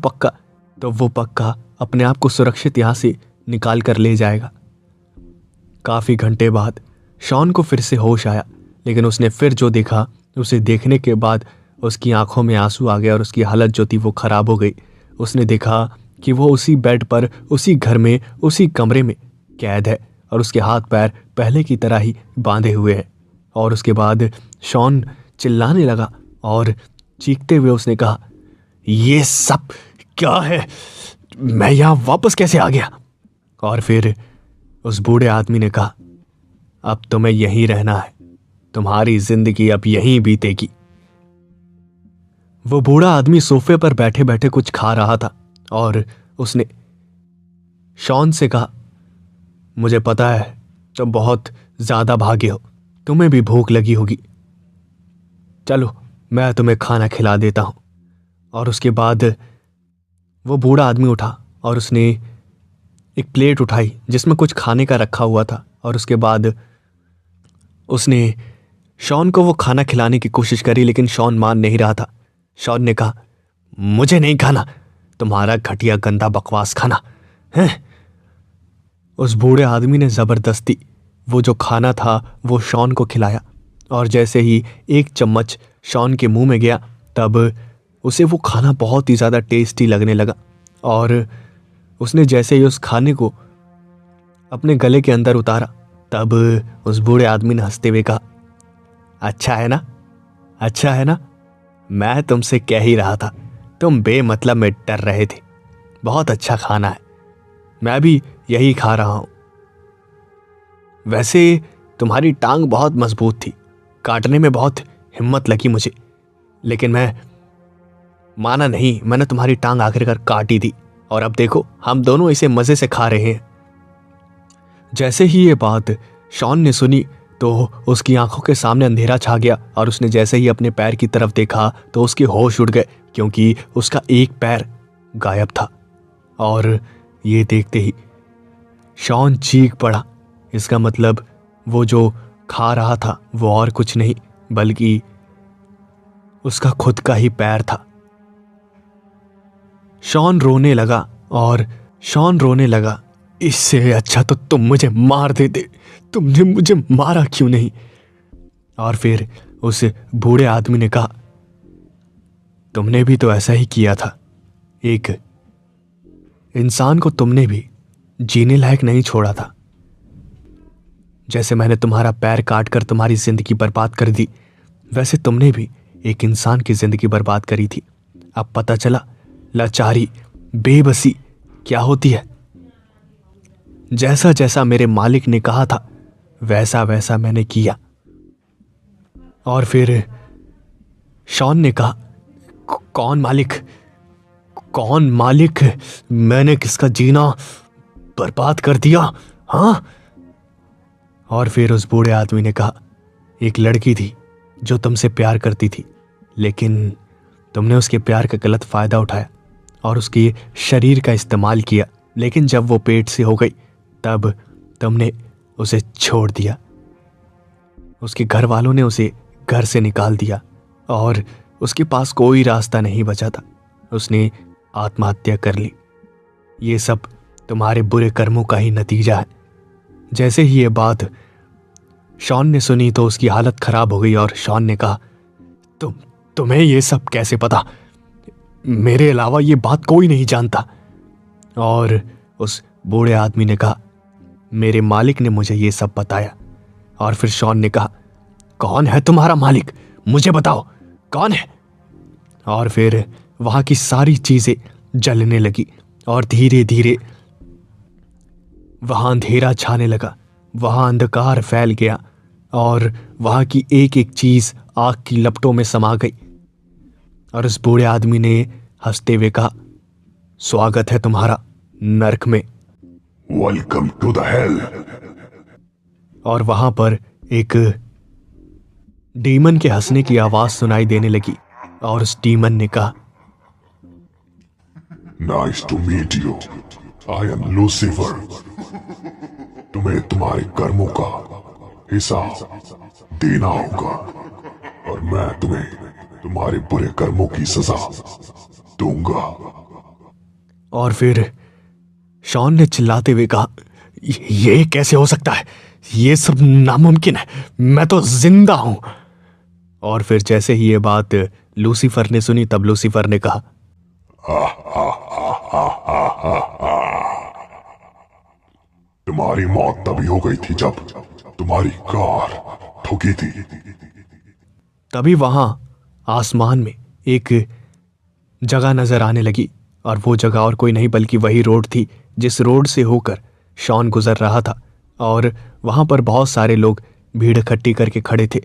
पक्का अपने आप को सुरक्षित यहाँ से निकाल कर ले जाएगा। काफ़ी घंटे बाद शॉन को फिर से होश आया, लेकिन उसने फिर जो देखा उसे देखने के बाद उसकी आंखों में आंसू आ गया और उसकी हालत जो थी वो ख़राब हो गई। उसने देखा कि वो उसी बेड पर, उसी घर में, उसी कमरे में कैद है और उसके हाथ पैर पहले की तरह ही बांधे हुए हैं। और उसके बाद शॉन चिल्लाने लगा और चीखते हुए उसने कहा, ये सब क्या है, मैं यहाँ वापस कैसे आ गया? और फिर उस बूढ़े आदमी ने कहा, अब तुम्हें यहीं रहना है, तुम्हारी जिंदगी अब यहीं बीतेगी। वो बूढ़ा आदमी सोफे पर बैठे बैठे कुछ खा रहा था और उसने शॉन से कहा, मुझे पता है तुम बहुत ज़्यादा भागे हो, तुम्हें भी भूख लगी होगी, चलो मैं तुम्हें खाना खिला देता हूँ। और उसके बाद वो बूढ़ा आदमी उठा और उसने एक प्लेट उठाई जिसमें कुछ खाने का रखा हुआ था और उसके बाद उसने शॉन को वो खाना खिलाने की कोशिश करी, लेकिन शॉन मान नहीं रहा था। शॉन ने कहा, मुझे नहीं खाना तुम्हारा घटिया गंदा बकवास खाना है। उस बूढ़े आदमी ने ज़बरदस्ती वो जो खाना था वो शॉन को खिलाया, और जैसे ही एक चम्मच शॉन के मुंह में गया तब उसे वो खाना बहुत ही ज़्यादा टेस्टी लगने लगा। और उसने जैसे ही उस खाने को अपने गले के अंदर उतारा तब उस बूढ़े आदमी ने हंसते हुए कहा, अच्छा है ना, अच्छा है ना, मैं तुमसे कह ही रहा था, तुम बेमतलब में डर रहे थे। बहुत अच्छा खाना है, मैं भी यही खा रहा हूं। वैसे तुम्हारी टांग बहुत मजबूत थी, काटने में बहुत हिम्मत लगी मुझे, लेकिन मैं माना नहीं, मैंने तुम्हारी टांग आखिरकार काटी थी, और अब देखो हम दोनों इसे मजे से खा रहे हैं। जैसे ही ये बात शॉन ने सुनी तो उसकी आंखों के सामने अंधेरा छा गया, और उसने जैसे ही अपने पैर की तरफ देखा तो उसके होश उड़ गए, क्योंकि उसका एक पैर गायब था। और ये देखते ही शॉन चीख पड़ा। इसका मतलब वो जो खा रहा था वो और कुछ नहीं बल्कि उसका खुद का ही पैर था। शॉन रोने लगा, और शॉन रोने लगा, इससे अच्छा तो तुम मुझे मार देते, तुमने मुझे मारा क्यों नहीं। और फिर उस बूढ़े आदमी ने कहा, तुमने भी तो ऐसा ही किया था, एक इंसान को तुमने भी जीने लायक नहीं छोड़ा था। जैसे मैंने तुम्हारा पैर काटकर तुम्हारी जिंदगी बर्बाद कर दी, वैसे तुमने भी एक इंसान की जिंदगी बर्बाद करी थी। अब पता चला लाचारी, बेबसी क्या होती है। जैसा जैसा मेरे मालिक ने कहा था वैसा वैसा मैंने किया। और फिर शॉन ने कहा, कौन मालिक, कौन मालिक, मैंने किसका जीना बर्बाद कर दिया, हाँ? और फिर उस बूढ़े आदमी ने कहा, एक लड़की थी जो तुमसे प्यार करती थी, लेकिन तुमने उसके प्यार का गलत फायदा उठाया और उसके शरीर का इस्तेमाल किया, लेकिन जब वो पेट से हो गई तब तुमने उसे छोड़ दिया। उसके घर वालों ने उसे घर से निकाल दिया और उसके पास कोई रास्ता नहीं बचा था, उसने आत्महत्या कर ली। ये सब तुम्हारे बुरे कर्मों का ही नतीजा है। जैसे ही ये बात शॉन ने सुनी तो उसकी हालत खराब हो गई और शॉन ने कहा, तुम्हें ये सब कैसे पता? मेरे अलावा ये बात कोई नहीं जानता। और उस बूढ़े आदमी ने कहा, मेरे मालिक ने मुझे ये सब बताया। और फिर शॉन ने कहा, कौन है तुम्हारा मालिक, मुझे बताओ कौन है? और फिर वहां की सारी चीजें जलने लगी और धीरे धीरे वहां अंधेरा छाने लगा, वहां अंधकार फैल गया और वहां की एक एक चीज आग की लपटों में समा गई। और उस बूढ़े आदमी ने हंसते हुए कहा, स्वागत है तुम्हारा नरक में। Welcome to the hell. और वहां पर एक डीमन के हंसने की आवाज सुनाई देने लगी और उस डीमन ने कहा, nice to meet you, I am Lucifer. तुम्हें तुम्हारे कर्मों का हिसाब देना होगा और मैं तुम्हें तुम्हारे बुरे कर्मों की सजा दूंगा। और फिर शॉन ने चिल्लाते हुए कहा, ये कैसे हो सकता है, ये सब नामुमकिन है, मैं तो जिंदा हूं। और फिर जैसे ही ये बात लूसीफर ने सुनी तब लूसीफर ने कहा, तुम्हारी मौत तभी हो गई थी जब तुम्हारी कार ठुकी थी। तभी वहां आसमान में एक जगह नजर आने लगी और वो जगह और कोई नहीं बल्कि वही रोड थी जिस रोड से होकर शॉन गुजर रहा था। और वहां पर बहुत सारे लोग भीड़ इकट्ठी करके खड़े थे।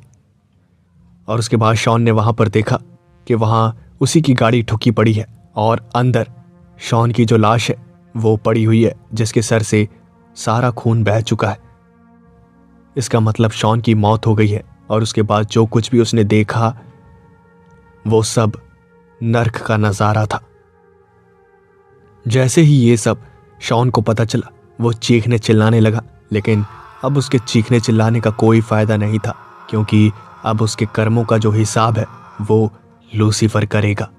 और उसके बाद शॉन ने वहां पर देखा कि वहां उसी की गाड़ी ठुकी पड़ी है और अंदर शॉन की जो लाश है वो पड़ी हुई है, जिसके सर से सारा खून बह चुका है। इसका मतलब शॉन की मौत हो गई है और उसके बाद जो कुछ भी उसने देखा वो सब नर्क का नजारा था। जैसे ही ये सब शॉन को पता चला वो चीखने चिल्लाने लगा, लेकिन अब उसके चीखने चिल्लाने का कोई फायदा नहीं था, क्योंकि अब उसके कर्मों का जो हिसाब है वो लूसीफर करेगा।